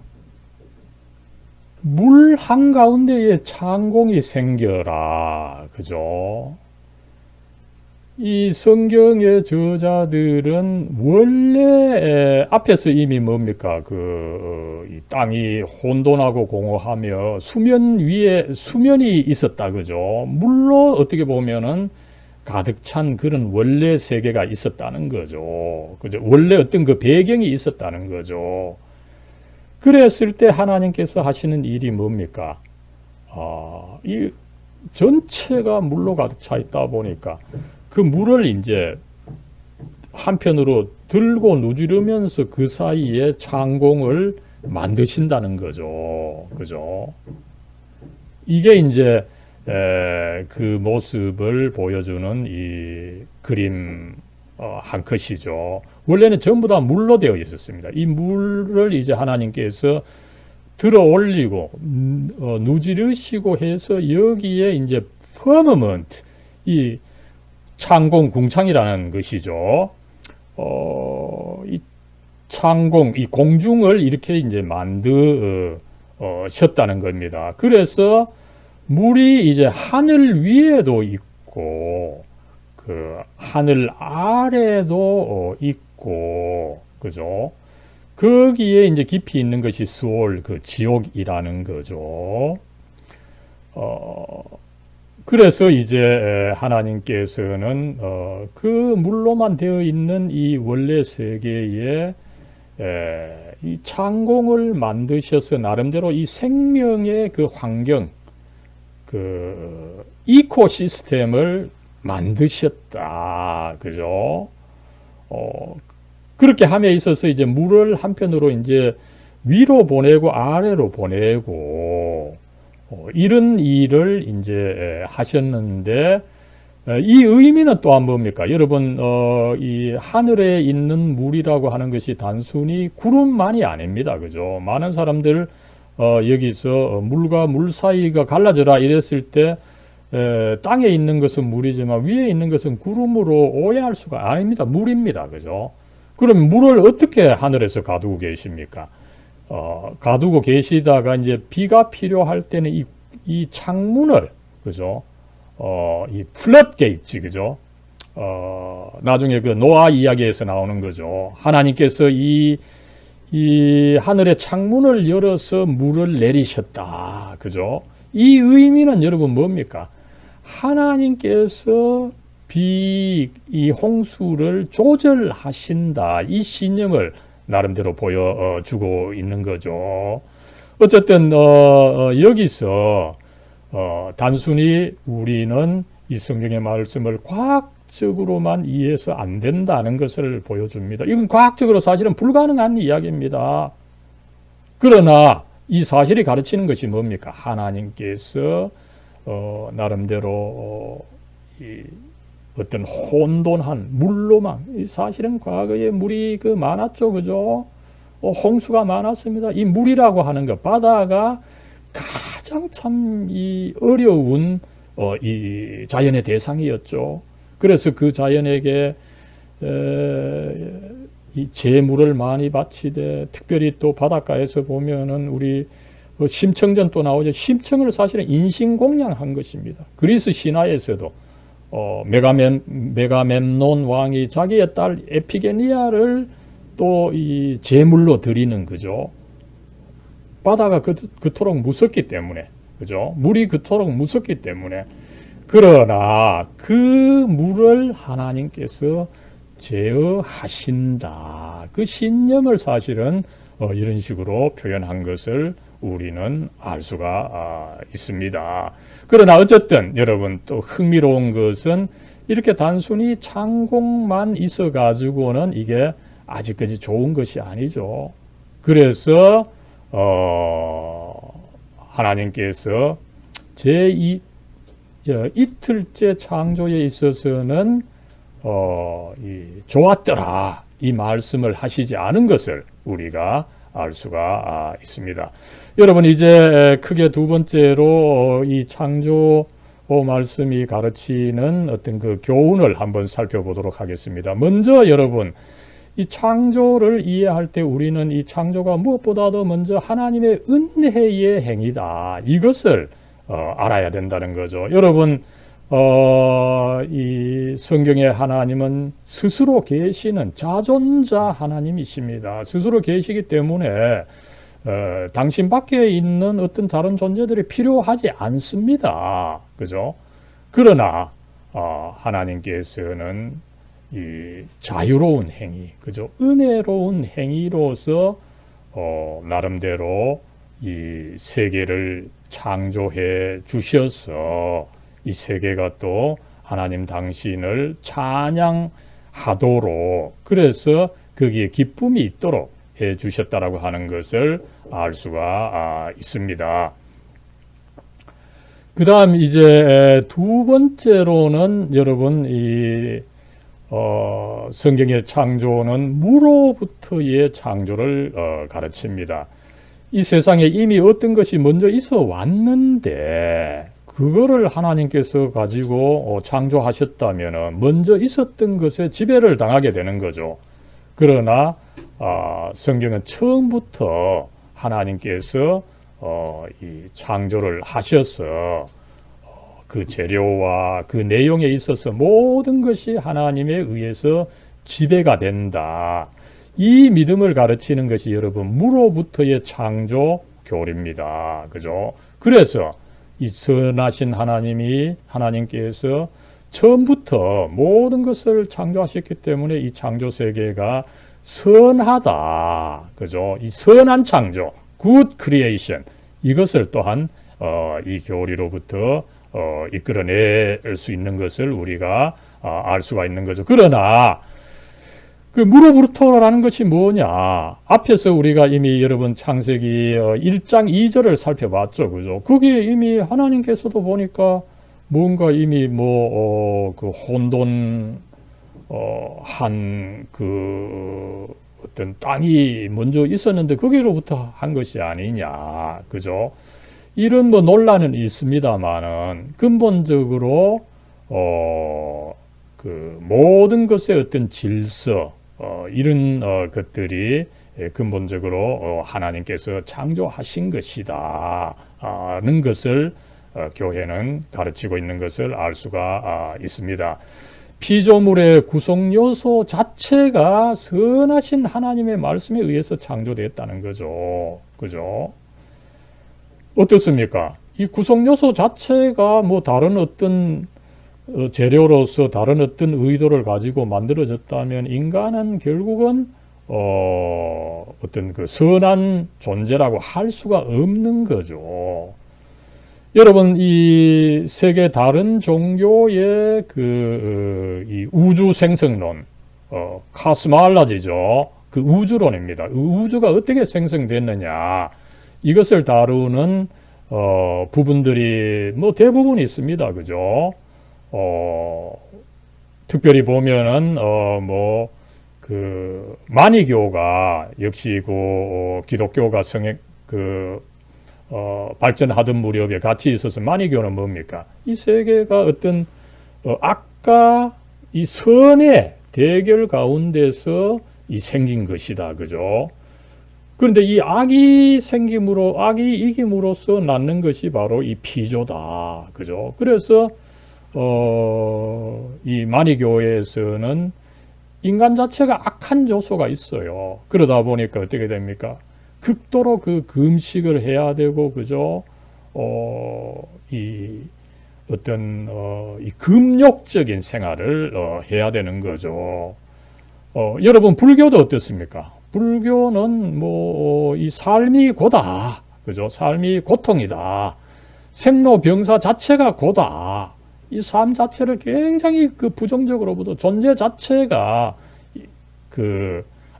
물 한가운데에 창공이 생겨라. 그죠? 이 성경의 저자들은 원래 앞에서 이미 뭡니까? 이 땅이 혼돈하고 공허하며 수면 위에 수면이 있었다. 그죠? 물로 어떻게 보면은 가득 찬 그런 원래 세계가 있었다는 거죠. 그죠? 원래 어떤 그 배경이 있었다는 거죠. 그랬을 때 하나님께서 하시는 일이 뭡니까? 이 전체가 물로 가득 차 있다 보니까 그 물을 이제 한편으로 들고 누지르면서 그 사이에 창공을 만드신다는 거죠. 그죠? 이게 이제 그 모습을 보여주는 이 그림 한 컷이죠. 원래는 전부 다 물로 되어 있었습니다. 이 물을 이제 하나님께서 들어 올리고 누지르시고 해서 여기에 이제 퍼머먼트, 이 창공, 궁창이라는 것이죠. 이 창공, 이 공중을 이렇게 이제 만드셨다는 겁니다. 그래서 물이 이제 하늘 위에도 있고, 그 하늘 아래도 있고, 그죠? 거기에 이제 깊이 있는 것이 수올, 그 지옥이라는 거죠. 그래서 이제 하나님께서는 그 물로만 되어 있는 이 원래 세계에 이 창공을 만드셔서 나름대로 이 생명의 그 환경, 그 이코시스템을 만드셨다. 그죠? 그렇게 함에 있어서 이제 물을 한편으로 이제 위로 보내고 아래로 보내고 이런 일을 이제 하셨는데, 이 의미는 또한 뭡니까? 여러분, 이 하늘에 있는 물이라고 하는 것이 단순히 구름만이 아닙니다. 그죠? 많은 사람들, 여기서 물과 물 사이가 갈라져라 이랬을 때, 땅에 있는 것은 물이지만 위에 있는 것은 구름으로 오해할 수가 아닙니다. 물입니다. 그죠? 그럼 물을 어떻게 하늘에서 가두고 계십니까? 가두고 계시다가 이제 비가 필요할 때는 이 창문을, 그죠? 이 플랫게이트, 그죠? 나중에 그 노아 이야기에서 나오는 거죠. 하나님께서 이 하늘의 창문을 열어서 물을 내리셨다. 그죠? 이 의미는 여러분 뭡니까? 하나님께서 이 홍수를 조절하신다. 이 신념을 나름대로 보여주고 있는 거죠. 어쨌든, 여기서, 단순히 우리는 이 성경의 말씀을 과학적으로만 이해해서 안 된다는 것을 보여줍니다. 이건 과학적으로 사실은 불가능한 이야기입니다. 그러나 이 사실이 가르치는 것이 뭡니까? 하나님께서 나름대로 이 어떤 혼돈한 물로만, 사실은 과거에 물이 많았죠, 그죠? 홍수가 많았습니다. 이 물이라고 하는 것, 바다가 가장 참 이 어려운 이 자연의 대상이었죠. 그래서 그 자연에게 이 재물을 많이 바치되, 특별히 또 바닷가에서 보면은 우리 심청전 또 나오죠. 심청을 사실은 인신공양한 것입니다. 그리스 신화에서도 메가멤논 왕이 자기의 딸 에피게니아를 또 이 제물로 드리는, 그죠? 바다가 그토록 무섭기 때문에, 그죠? 물이 그토록 무섭기 때문에. 그러나 그 물을 하나님께서 제어하신다. 그 신념을 사실은 이런 식으로 표현한 것을 우리는 알 수가 있습니다. 그러나 어쨌든 여러분, 또 흥미로운 것은 이렇게 단순히 창공만 있어 가지고는 이게 아직까지 좋은 것이 아니죠. 그래서 하나님께서 이틀째 창조에 있어서는 좋았더라, 이 말씀을 하시지 않은 것을 우리가 알 수가 있습니다. 여러분, 이제 크게 두 번째로 이 창조 말씀이 가르치는 어떤 그 교훈을 한번 살펴보도록 하겠습니다. 먼저 여러분, 이 창조를 이해할 때 우리는 이 창조가 무엇보다도 먼저 하나님의 은혜의 행위다, 이것을 알아야 된다는 거죠. 여러분, 이 성경의 하나님은 스스로 계시는 자존자 하나님이십니다. 스스로 계시기 때문에 당신 밖에 있는 어떤 다른 존재들이 필요하지 않습니다. 그죠? 그러나 하나님께서는 이 자유로운 행위, 그죠? 은혜로운 행위로서 나름대로 이 세계를 창조해 주셔서 이 세계가 또 하나님 당신을 찬양하도록, 그래서 거기에 기쁨이 있도록 해 주셨다라고 하는 것을 알 수가 있습니다. 그 다음 이제 두 번째로는 여러분, 이 성경의 창조는 무로부터의 창조를 가르칩니다. 이 세상에 이미 어떤 것이 먼저 있어 왔는데 그거를 하나님께서 가지고 창조하셨다면 먼저 있었던 것에 지배를 당하게 되는 거죠. 그러나 성경은 처음부터 하나님께서 이 창조를 하셔서 그 재료와 그 내용에 있어서 모든 것이 하나님에 의해서 지배가 된다. 이 믿음을 가르치는 것이 여러분, 무로부터의 창조 교리입니다. 그죠? 그래서 이 선하신 하나님께서 처음부터 모든 것을 창조하셨기 때문에 이 창조 세계가 선하다. 그죠? 이 선한 창조, good creation. 이것을 또한 이 교리로부터 이끌어낼 수 있는 것을 우리가 알 수가 있는 거죠. 그러나 그 무로부르토라는 것이 뭐냐? 앞에서 우리가 이미 여러분 창세기 1장 2절을 살펴봤죠. 그죠? 거기에 이미 하나님께서도 보니까 뭔가 이미 그 혼돈 한 그 어떤 땅이 먼저 있었는데 거기로부터 한 것이 아니냐. 그죠? 이런 뭐 논란은 있습니다만은 근본적으로 그 모든 것의 어떤 질서 이런 것들이 근본적으로 하나님께서 창조하신 것이다는 것을 교회는 가르치고 있는 것을 알 수가 있습니다. 피조물의 구성 요소 자체가 선하신 하나님의 말씀에 의해서 창조되었다는 거죠. 그죠? 어떻습니까? 이 구성 요소 자체가 뭐 다른 어떤 재료로서 다른 어떤 의도를 가지고 만들어졌다면 인간은 결국은 어떤 그 선한 존재라고 할 수가 없는 거죠. 여러분, 이 세계 다른 종교의 이 우주 생성론, 카스말라지죠. 그 우주론입니다. 우주가 어떻게 생성됐느냐. 이것을 다루는, 부분들이 뭐 대부분 있습니다. 그죠? 특별히 보면은, 마니교가 역시 기독교가 발전하던 무렵에 같이 있어서 마니교는 뭡니까? 이 세계가 어떤 악과 이 선의 대결 가운데서 생긴 것이다. 그죠? 그런데 이 악이 이김으로써 낳는 것이 바로 이 피조다. 그죠? 그래서 이 마니교에서는 인간 자체가 악한 요소가 있어요. 그러다 보니까 어떻게 됩니까? 극도로 그 금식을 해야 되고, 그죠? 이 금욕적인 생활을 해야 되는 거죠. 여러분, 불교도 어떻습니까? 불교는 이 삶이 고다. 그죠? 삶이 고통이다. 생로병사 자체가 고다. 이 삶 자체를 굉장히 부정적으로 보도 존재 자체가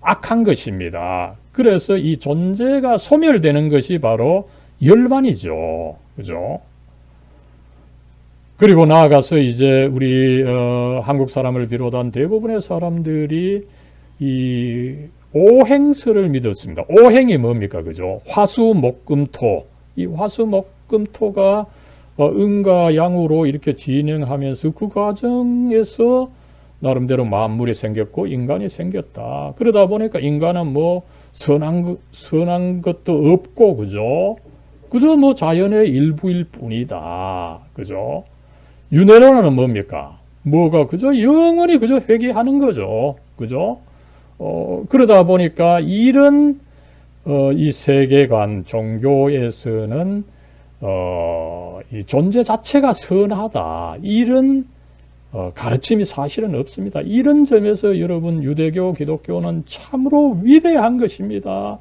악한 것입니다. 그래서 이 존재가 소멸되는 것이 바로 열반이죠. 그죠? 그리고 나아가서 이제 우리 한국 사람을 비롯한 대부분의 사람들이 이 오행설을 믿었습니다. 오행이 뭡니까? 그죠? 화수목금토. 이 화수목금토가 음과 양으로 이렇게 진행하면서 그 과정에서 나름대로 만물이 생겼고 인간이 생겼다. 그러다 보니까 인간은 선한 것도 없고, 그죠? 그저 자연의 일부일 뿐이다. 그죠? 윤회론은 뭡니까? 그저 영원히 그저 회귀하는 거죠. 그죠? 그러다 보니까 이런 이 세계관 종교에서는 이 존재 자체가 선하다. 이런 가르침이 사실은 없습니다. 이런 점에서 여러분 유대교, 기독교는 참으로 위대한 것입니다.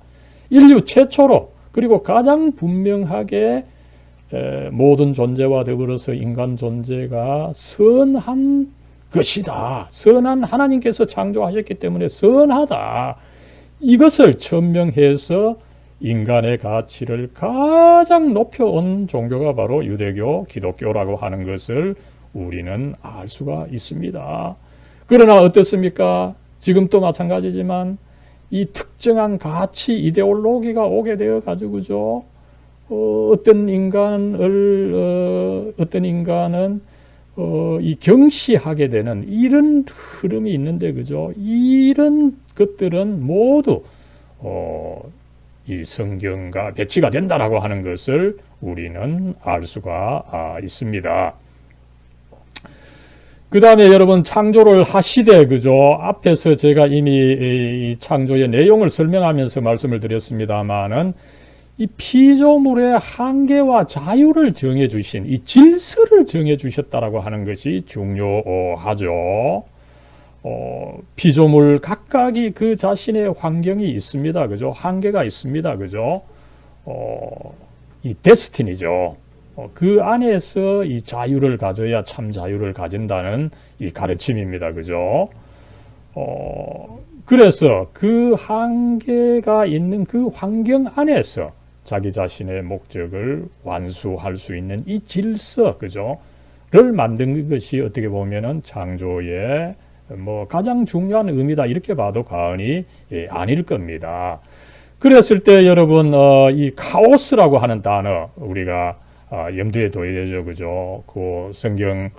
인류 최초로 그리고 가장 분명하게 모든 존재와 더불어서 인간 존재가 선한 것이다. 선한 하나님께서 창조하셨기 때문에 선하다. 이것을 천명해서 인간의 가치를 가장 높여온 종교가 바로 유대교, 기독교라고 하는 것을 우리는 알 수가 있습니다. 그러나 어떻습니까? 지금도 마찬가지지만 이 특정한 가치 이데올로기가 오게 되어 가지고죠. 어떤 인간은 이 경시하게 되는 이런 흐름이 있는데, 그죠? 이런 것들은 모두 이 성경과 배치가 된다라고 하는 것을 우리는 알 수가 있습니다. 그 다음에 여러분 창조를 하시되, 그죠? 앞에서 제가 이미 이 창조의 내용을 설명하면서 말씀을 드렸습니다만은 이 피조물의 한계와 자유를 정해 주신 이 질서를 정해 주셨다라고 하는 것이 중요하죠. 피조물 각각이 그 자신의 환경이 있습니다. 그죠? 한계가 있습니다. 그죠? 이 데스티니죠. 그 안에서 이 자유를 가져야 참 자유를 가진다는 이 가르침입니다. 그죠? 그래서 그 한계가 있는 그 환경 안에서 자기 자신의 목적을 완수할 수 있는 이 질서, 그죠? 를 만든 것이 어떻게 보면은 창조의 가장 중요한 의미다. 이렇게 봐도 과언이 아닐 겁니다. 그랬을 때 여러분, 이 카오스라고 하는 단어 우리가 염두에 둬야 되죠. 그죠? 그 성경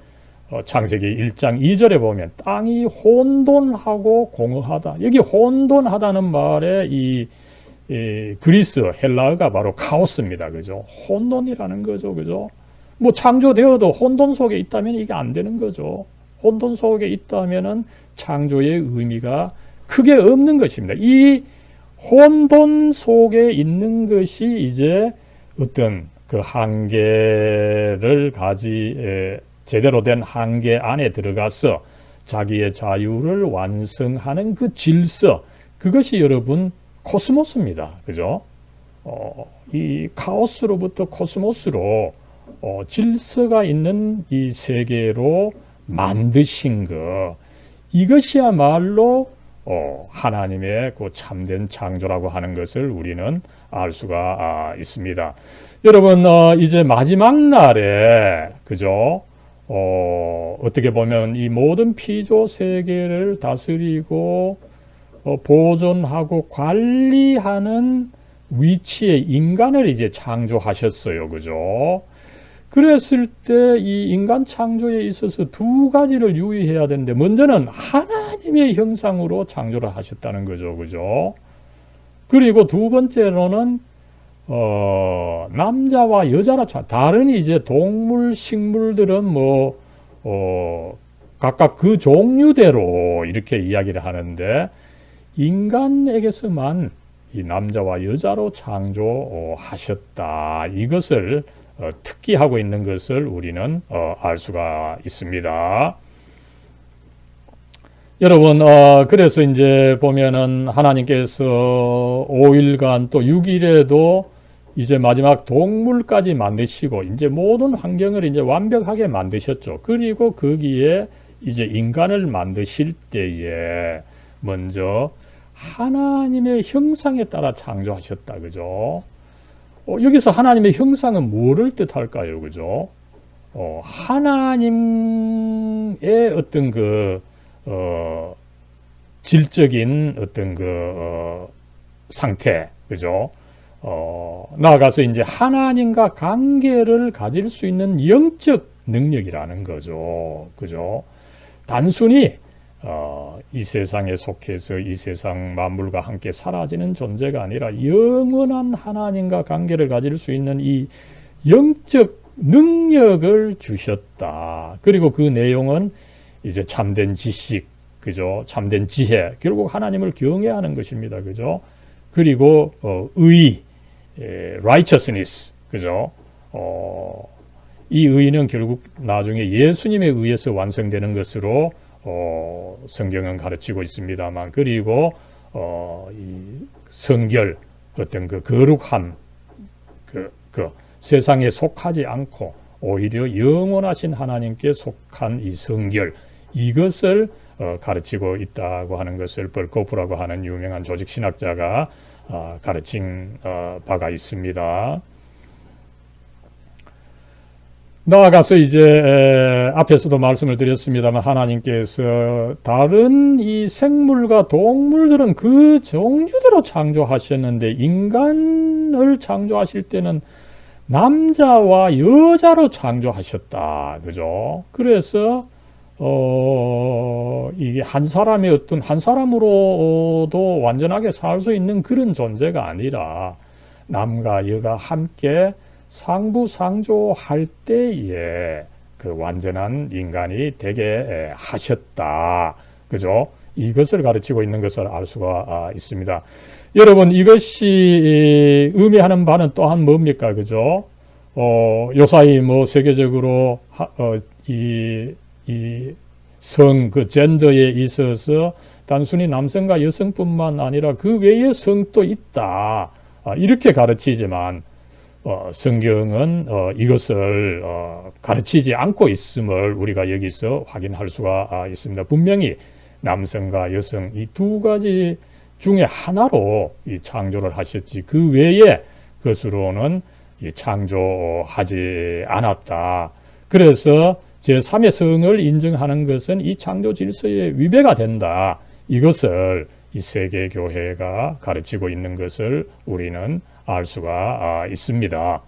창세기 1장 2절에 보면 땅이 혼돈하고 공허하다. 여기 혼돈하다는 말에 이 그리스 헬라어가 바로 카오스입니다. 그죠? 혼돈이라는 거죠. 그죠? 창조되어도 혼돈 속에 있다면 이게 안 되는 거죠. 혼돈 속에 있다면은 창조의 의미가 크게 없는 것입니다. 이 혼돈 속에 있는 것이 이제 어떤 그 한계를 제대로 된 한계 안에 들어가서 자기의 자유를 완성하는 그 질서, 그것이 여러분 코스모스입니다. 그죠? 이 카오스로부터 코스모스로 질서가 있는 이 세계로 만드신 것, 이것이야말로 하나님의 그 참된 창조라고 하는 것을 우리는 알 수가 있습니다. 여러분, 이제 마지막 날에, 그죠? 어떻게 보면 이 모든 피조 세계를 다스리고 보존하고 관리하는 위치에 인간을 이제 창조하셨어요. 그죠? 그랬을 때 이 인간 창조에 있어서 두 가지를 유의해야 되는데, 먼저는 하나님의 형상으로 창조를 하셨다는 거죠. 그죠? 그리고 두 번째로는 남자와 여자로 다른 이제 동물, 식물들은 각각 그 종류대로 이렇게 이야기를 하는데, 인간에게서만 이 남자와 여자로 창조하셨다. 이것을 특기하고 있는 것을 우리는 알 수가 있습니다. 여러분, 그래서 이제 보면은 하나님께서 5일간 또 6일에도 이제 마지막 동물까지 만드시고 이제 모든 환경을 이제 완벽하게 만드셨죠. 그리고 거기에 이제 인간을 만드실 때에 먼저 하나님의 형상에 따라 창조하셨다. 그죠? 여기서 하나님의 형상은 뭐를 뜻할까요? 그죠? 하나님의 어떤 질적인 어떤 상태, 그죠? 나아가서 이제 하나님과 관계를 가질 수 있는 영적 능력이라는 거죠. 그죠? 단순히 이 세상에 속해서 이 세상 만물과 함께 사라지는 존재가 아니라 영원한 하나님과 관계를 가질 수 있는 이 영적 능력을 주셨다. 그리고 그 내용은 이제 참된 지식, 그죠? 참된 지혜, 결국 하나님을 경외하는 것입니다. 그죠? 그리고 의, righteousness, 그죠? 이 의는 결국 나중에 예수님에 의해서 완성되는 것으로 성경은 가르치고 있습니다만, 그리고 이 성결, 어떤 그 거룩함, 세상에 속하지 않고 오히려 영원하신 하나님께 속한 이 성결, 이것을 가르치고 있다고 하는 것을 벌코프라고 하는 유명한 조직신학자가 가르친 바가 있습니다. 나아가서 이제 앞에서도 말씀을 드렸습니다만, 하나님께서 다른 이 생물과 동물들은 그 종류대로 창조하셨는데 인간을 창조하실 때는 남자와 여자로 창조하셨다. 그죠? 그래서 이게 한 사람으로도 완전하게 살 수 있는 그런 존재가 아니라 남과 여가 함께 상부상조할 때에 그 완전한 인간이 되게 하셨다. 그죠? 이것을 가르치고 있는 것을 알 수가 있습니다. 여러분, 이것이 의미하는 바는 또한 뭡니까? 그죠? 요사이 세계적으로 이 성, 그 젠더에 있어서 단순히 남성과 여성뿐만 아니라 그 외에 성도 있다. 이렇게 가르치지만 성경은 이것을 가르치지 않고 있음을 우리가 여기서 확인할 수가 있습니다. 분명히 남성과 여성 이 두 가지 중에 하나로 이 창조를 하셨지 그 외에 것으로는 이 창조하지 않았다. 그래서 제3의 성을 인정하는 것은 이 창조 질서의 위배가 된다. 이것을 이 세계교회가 가르치고 있는 것을 우리는 알 수가 있습니다.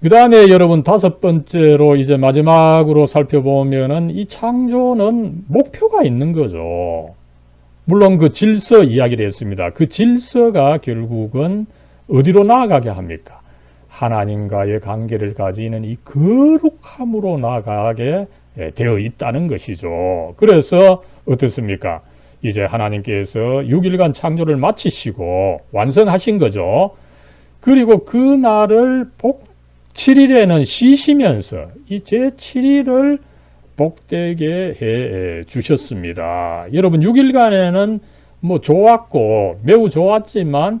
그 다음에 여러분 다섯 번째로 이제 마지막으로 살펴보면은 이 창조는 목표가 있는 거죠. 물론 그 질서 이야기를 했습니다. 그 질서가 결국은 어디로 나아가게 합니까? 하나님과의 관계를 가지는 이 거룩함으로 나아가게 되어 있다는 것이죠. 그래서 어떻습니까? 이제 하나님께서 6일간 창조를 마치시고 완성하신 거죠. 그리고 그 날을 7일에는 쉬시면서 이 제7일을 복되게 해 주셨습니다. 여러분 6일간에는 뭐 좋았고 매우 좋았지만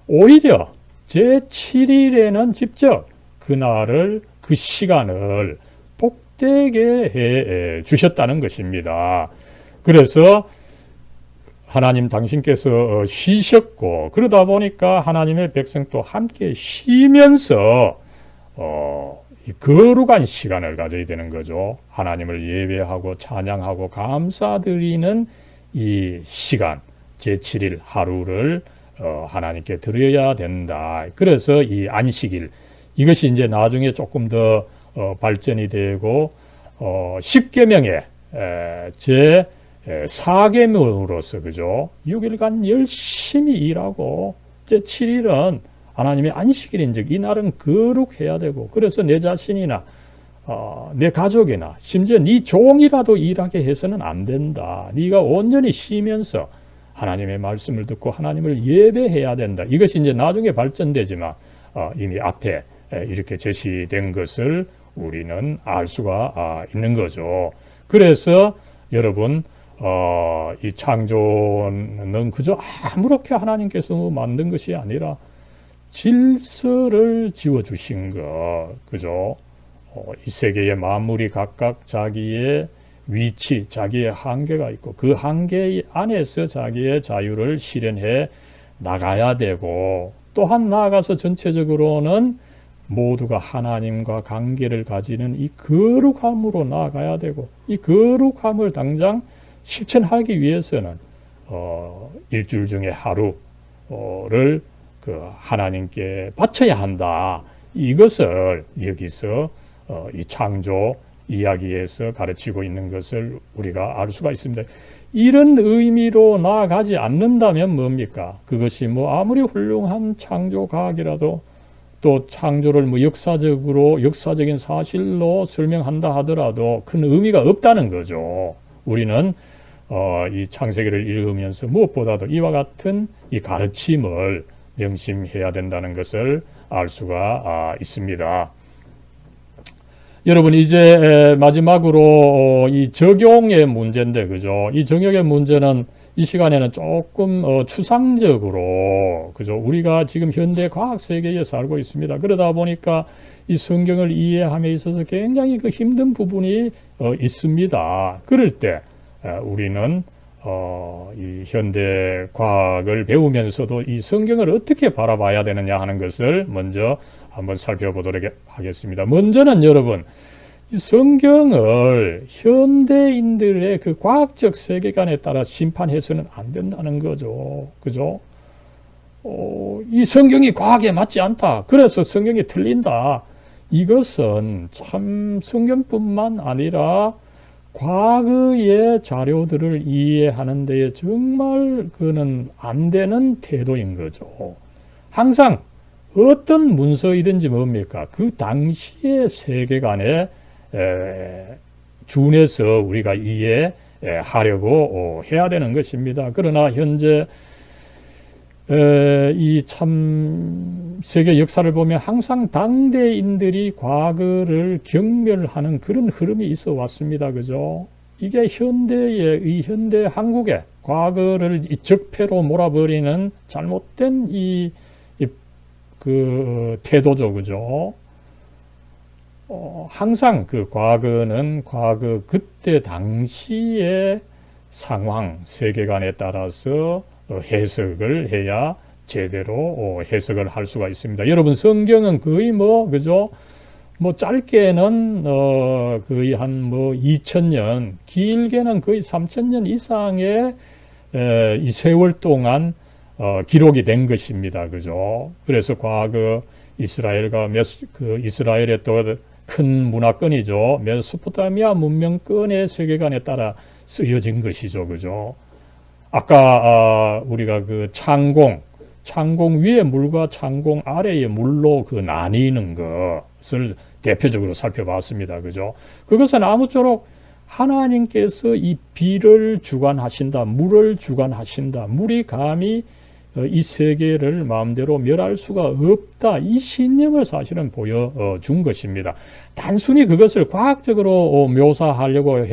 오히려 제7일에는 직접 그 날을 그 시간을 복되게 해 주셨다는 것입니다. 그래서 하나님 당신께서 쉬셨고 그러다 보니까 하나님의 백성도 함께 쉬면서 거룩한 시간을 가져야 되는 거죠. 하나님을 예배하고 찬양하고 감사드리는 이 시간 제7일 하루를 하나님께 드려야 된다. 그래서 이 안식일 이것이 이제 나중에 조금 더 발전이 되고 10계명의 제 4계명으로서 그죠? 6일간 열심히 일하고 제 7일은 하나님의 안식일인즉 이 날은 거룩해야 되고 그래서 내 자신이나 내 가족이나 심지어 네 종이라도 일하게 해서는 안 된다. 네가 온전히 쉬면서 하나님의 말씀을 듣고 하나님을 예배해야 된다. 이것이 이제 나중에 발전되지만 이미 앞에 이렇게 제시된 것을 우리는 알 수가 있는 거죠. 그래서 여러분 이 창조는 그저 아무렇게 하나님께서 만든 것이 아니라 질서를 지어주신 것, 그죠? 이 세계의 만물이 각각 자기의 위치, 자기의 한계가 있고 그 한계 안에서 자기의 자유를 실현해 나가야 되고 또한 나아가서 전체적으로는 모두가 하나님과 관계를 가지는 이 거룩함으로 나아가야 되고 이 거룩함을 당장 실천하기 위해서는 일주일 중에 하루를 그 하나님께 바쳐야 한다. 이것을 여기서 이 창조 이야기에서 가르치고 있는 것을 우리가 알 수가 있습니다. 이런 의미로 나아가지 않는다면 뭡니까? 그것이 뭐 아무리 훌륭한 창조 과학이라도 또 창조를 뭐 역사적인 사실로 설명한다 하더라도 큰 의미가 없다는 거죠. 우리는 이 창세기를 읽으면서 무엇보다도 이와 같은 이 가르침을 명심해야 된다는 것을 알 수가 있습니다. 여러분 이제 마지막으로 이 적용의 문제인데 그죠? 이 적용의 문제는 이 시간에는 조금 추상적으로 그죠? 우리가 지금 현대 과학 세계에 살고 있습니다. 그러다 보니까 이 성경을 이해함에 있어서 굉장히 그 힘든 부분이 있습니다. 그럴 때 우리는 이 현대 과학을 배우면서도 이 성경을 어떻게 바라봐야 되느냐 하는 것을 먼저 한번 살펴보도록 하겠습니다. 먼저는 여러분 이 성경을 현대인들의 그 과학적 세계관에 따라 심판해서는 안 된다는 거죠. 그죠? 이 성경이 과학에 맞지 않다. 그래서 성경이 틀린다. 이것은 참 성경뿐만 아니라 과거의 자료들을 이해하는 데에 정말 그는 안 되는 태도인 거죠. 항상 어떤 문서이든지 뭡니까? 그 당시의 세계관에 준해서 우리가 이해하려고 해야 되는 것입니다. 그러나 현재 이 참 세계 역사를 보면 항상 당대인들이 과거를 경멸하는 그런 흐름이 있어 왔습니다. 그죠? 이게 이 현대 한국의 과거를 이 적폐로 몰아버리는 잘못된 그 태도죠. 그죠? 항상 그 과거는 과거 그때 당시의 상황, 세계관에 따라서 해석을 해야 제대로 해석을 할 수가 있습니다. 여러분 성경은 거의 그죠? 짧게는 거의 한 2000년, 길게는 거의 3000년 이상의 이 세월 동안 기록이 된 것입니다. 그죠? 그래서 과거 이스라엘과 이스라엘의 또 큰 문화권이죠. 메소포타미아 문명권의 세계관에 따라 쓰여진 것이죠. 그죠? 아까 우리가 그 창공 위의 물과 창공 아래의 물로 그 나뉘는 것을 대표적으로 살펴봤습니다. 그죠? 그것은 아무쪼록 하나님께서 이 비를 주관하신다, 물을 주관하신다, 물이 감히 이 세계를 마음대로 멸할 수가 없다. 이 신념을 사실은 보여준 것입니다. 단순히 그것을 과학적으로 묘사하려고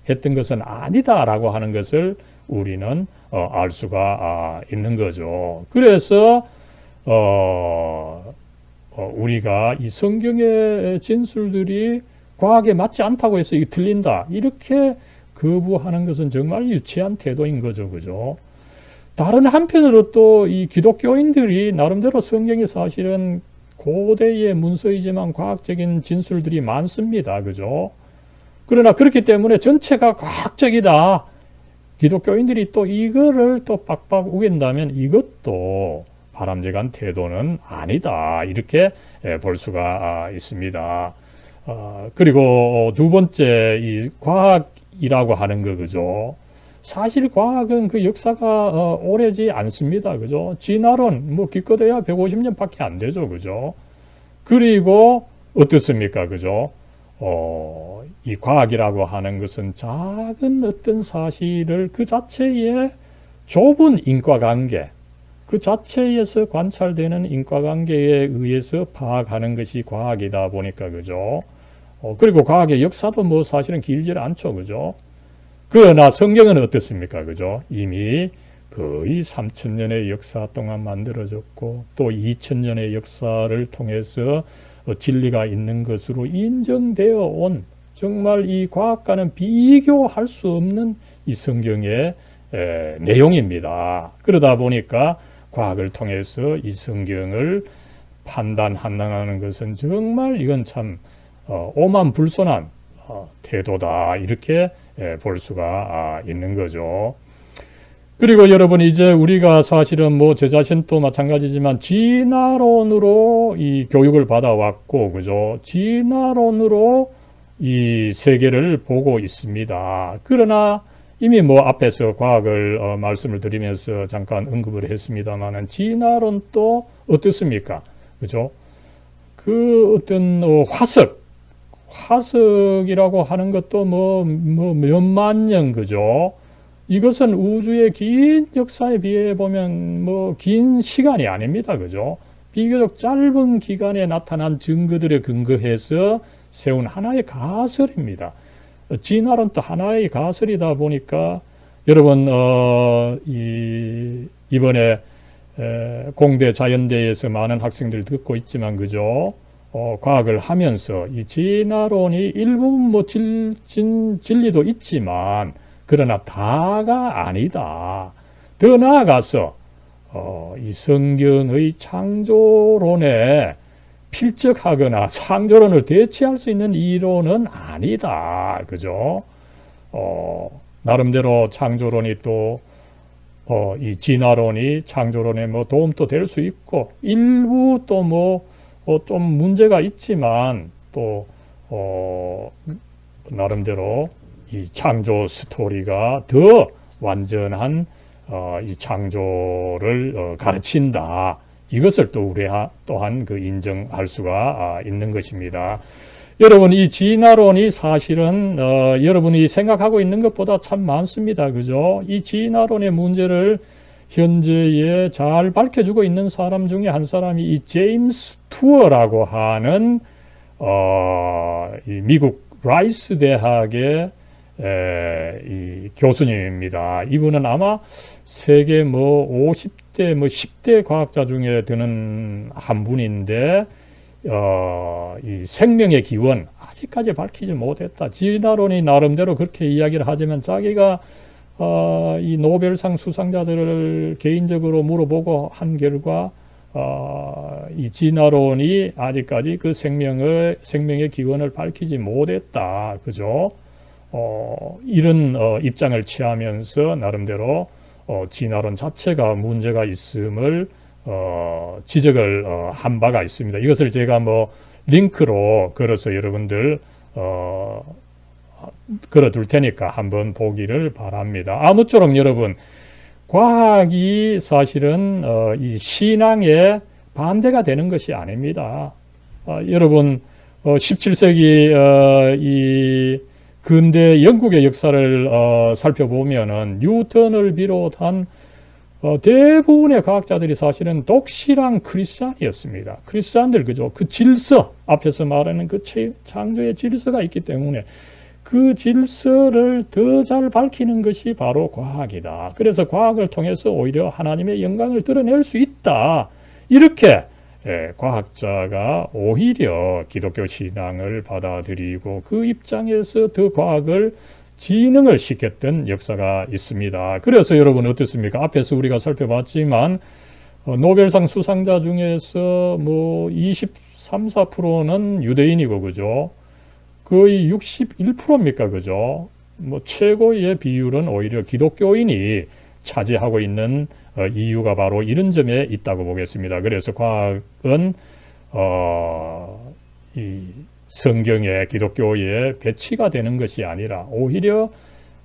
했던 것은 아니다라고 하는 것을 우리는 알 수가 있는 거죠. 그래서 우리가 이 성경의 진술들이 과학에 맞지 않다고 해서 이게 틀린다 이렇게 거부하는 것은 정말 유치한 태도인 거죠. 그죠? 다른 한편으로 또 이 기독교인들이 나름대로 성경이 사실은 고대의 문서이지만 과학적인 진술들이 많습니다. 그죠? 그러나 그렇기 때문에 전체가 과학적이다. 기독교인들이 또 이거를 또 빡빡 우긴다면 이것도 바람직한 태도는 아니다. 이렇게 볼 수가 있습니다. 그리고 두 번째, 이 과학이라고 하는 거, 그죠? 사실 과학은 그 역사가 오래지 않습니다. 그죠? 진화론, 기껏해야 150년 밖에 안 되죠. 그죠? 그리고 어떻습니까? 그죠? 이 과학이라고 하는 것은 작은 어떤 사실을 그 자체의 좁은 인과관계, 그 자체에서 관찰되는 인과관계에 의해서 파악하는 것이 과학이다 보니까, 그죠? 그리고 과학의 역사도 사실은 길지 않죠. 그죠? 그러나 성경은 어떻습니까? 그죠? 이미 거의 3000년의 역사 동안 만들어졌고 또 2000년의 역사를 통해서 진리가 있는 것으로 인정되어 온 정말 이 과학과는 비교할 수 없는 이 성경의 내용입니다. 그러다 보니까 과학을 통해서 이 성경을 판단한다는 것은 정말 이건 참 오만불손한 태도다 이렇게 볼 수가 있는 거죠. 그리고 여러분 이제 우리가 사실은 제 자신도 마찬가지지만 진화론으로 이 교육을 받아왔고 그죠? 진화론으로 이 세계를 보고 있습니다. 그러나 이미 앞에서 과학을 말씀을 드리면서 잠깐 언급을 했습니다만은 진화론 또 어떻습니까? 그죠? 그 어떤 화석이라고 하는 것도 몇만 년, 그죠? 이것은 우주의 긴 역사에 비해 보면 긴 시간이 아닙니다. 그죠? 비교적 짧은 기간에 나타난 증거들에 근거해서 세운 하나의 가설입니다. 진화론도 하나의 가설이다 보니까 여러분 이번에 공대 자연대에서 많은 학생들이 듣고 있지만 그죠? 과학을 하면서 이 진화론이 일부분 진리도 있지만 그러나 다가 아니다. 더 나아가서 이 성경의 창조론에 필적하거나 창조론을 대체할 수 있는 이론은 아니다. 그죠? 나름대로 창조론이 또 이 진화론이 창조론에 도움도 될 수 있고 일부 또 좀 문제가 있지만 또 나름대로 이 창조 스토리가 더 완전한 이 창조를 가르친다. 이것을 또 우리 또한 인정할 수가 있는 것입니다. 여러분 이 진화론이 사실은 여러분이 생각하고 있는 것보다 참 많습니다. 그죠? 이 진화론의 문제를 현재에 잘 밝혀주고 있는 사람 중에 한 사람이 이 제임스 투어라고 하는 이 미국 라이스 대학의 이 교수님입니다. 이분은 아마 세계 50대 10대 과학자 중에 드는 한 분인데 이 생명의 기원 아직까지 밝히지 못했다. 진화론이 나름대로 그렇게 이야기를 하지만 자기가 이 노벨상 수상자들을 개인적으로 물어보고 한 결과 이 진화론이 아직까지 그 생명의 기원을 밝히지 못했다. 그죠? 이런 입장을 취하면서 나름대로 진화론 자체가 문제가 있음을 지적을 한 바가 있습니다. 이것을 제가 링크로 걸어서 여러분들 걸어둘 테니까 한번 보기를 바랍니다. 아무쪼록 여러분, 과학이 사실은 이 신앙에 반대가 되는 것이 아닙니다. 여러분 17세기 이 근대 영국의 역사를 살펴보면은 뉴턴을 비롯한 대부분의 과학자들이 사실은 독실한 크리스찬이었습니다. 크리스찬들 그죠? 그 질서 앞에서 말하는 그 창조의 질서가 있기 때문에 그 질서를 더 잘 밝히는 것이 바로 과학이다. 그래서 과학을 통해서 오히려 하나님의 영광을 드러낼 수 있다. 이렇게 과학자가 오히려 기독교 신앙을 받아들이고 그 입장에서 더 과학을 진흥을 시켰던 역사가 있습니다. 그래서 여러분 어떻습니까? 앞에서 우리가 살펴봤지만 노벨상 수상자 중에서 23, 4%는 유대인이고 그죠? 거의 61%입니까? 그죠? 최고의 비율은 오히려 기독교인이 차지하고 있는 이유가 바로 이런 점에 있다고 보겠습니다. 그래서 과학은 이 성경에 기독교에 배치가 되는 것이 아니라 오히려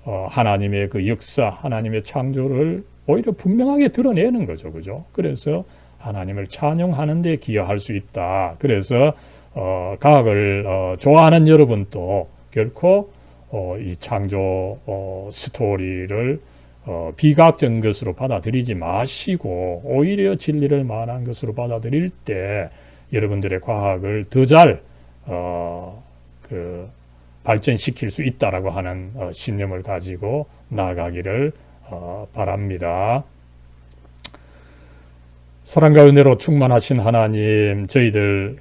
하나님의 그 역사, 하나님의 창조를 오히려 분명하게 드러내는 거죠. 그죠? 그래서 하나님을 찬양하는 데 기여할 수 있다. 그래서 과학을 좋아하는 여러분도 결코 이 창조 스토리를 비과학적인 것으로 받아들이지 마시고 오히려 진리를 말한 것으로 받아들일 때 여러분들의 과학을 더 잘 발전시킬 수 있다라고 하는 신념을 가지고 나아가기를 바랍니다. 사랑과 은혜로 충만하신 하나님, 저희들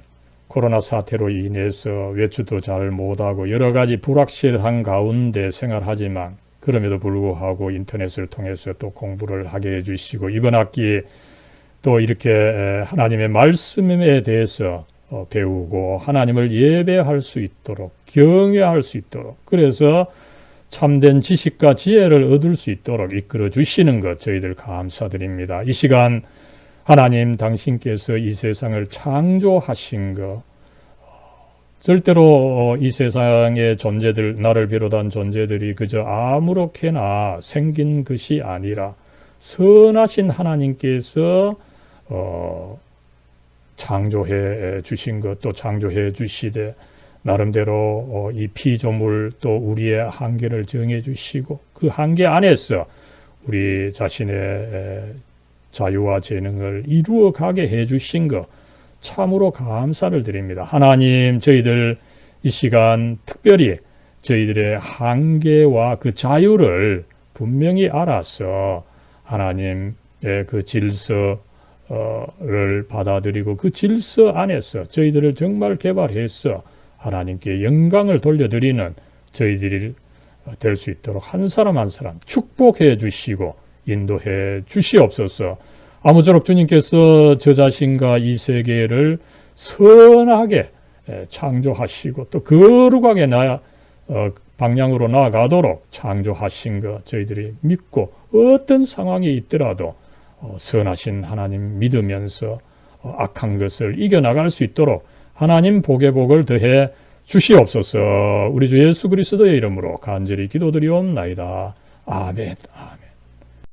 코로나 사태로 인해서 외출도 잘 못하고 여러 가지 불확실한 가운데 생활하지만 그럼에도 불구하고 인터넷을 통해서 또 공부를 하게 해주시고 이번 학기에 또 이렇게 하나님의 말씀에 대해서 배우고 하나님을 예배할 수 있도록 경외할 수 있도록 그래서 참된 지식과 지혜를 얻을 수 있도록 이끌어 주시는 것 저희들 감사드립니다. 이 시간 하나님 당신께서 이 세상을 창조하신 것 절대로 이 세상의 존재들 나를 비롯한 존재들이 그저 아무렇게나 생긴 것이 아니라 선하신 하나님께서 창조해 주신 것 또 창조해 주시되 나름대로 이 피조물 또 우리의 한계를 정해 주시고 그 한계 안에서 우리 자신의 자유와 재능을 이루어 가게 해 주신 것 참으로 감사를 드립니다. 하나님 저희들 이 시간 특별히 저희들의 한계와 그 자유를 분명히 알아서 하나님의 그 질서를 받아들이고 그 질서 안에서 저희들을 정말 개발해서 하나님께 영광을 돌려드리는 저희들이 될 수 있도록 한 사람 한 사람 축복해 주시고 인도해 주시옵소서. 아무쪼록 주님께서 저 자신과 이 세계를 선하게 창조하시고 또 거룩하게 방향으로 나아가도록 창조하신 것 저희들이 믿고 어떤 상황이 있더라도 선하신 하나님 믿으면서 악한 것을 이겨나갈 수 있도록 하나님 복의 복을 더해 주시옵소서. 우리 주 예수 그리스도의 이름으로 간절히 기도드리옵나이다. 아멘.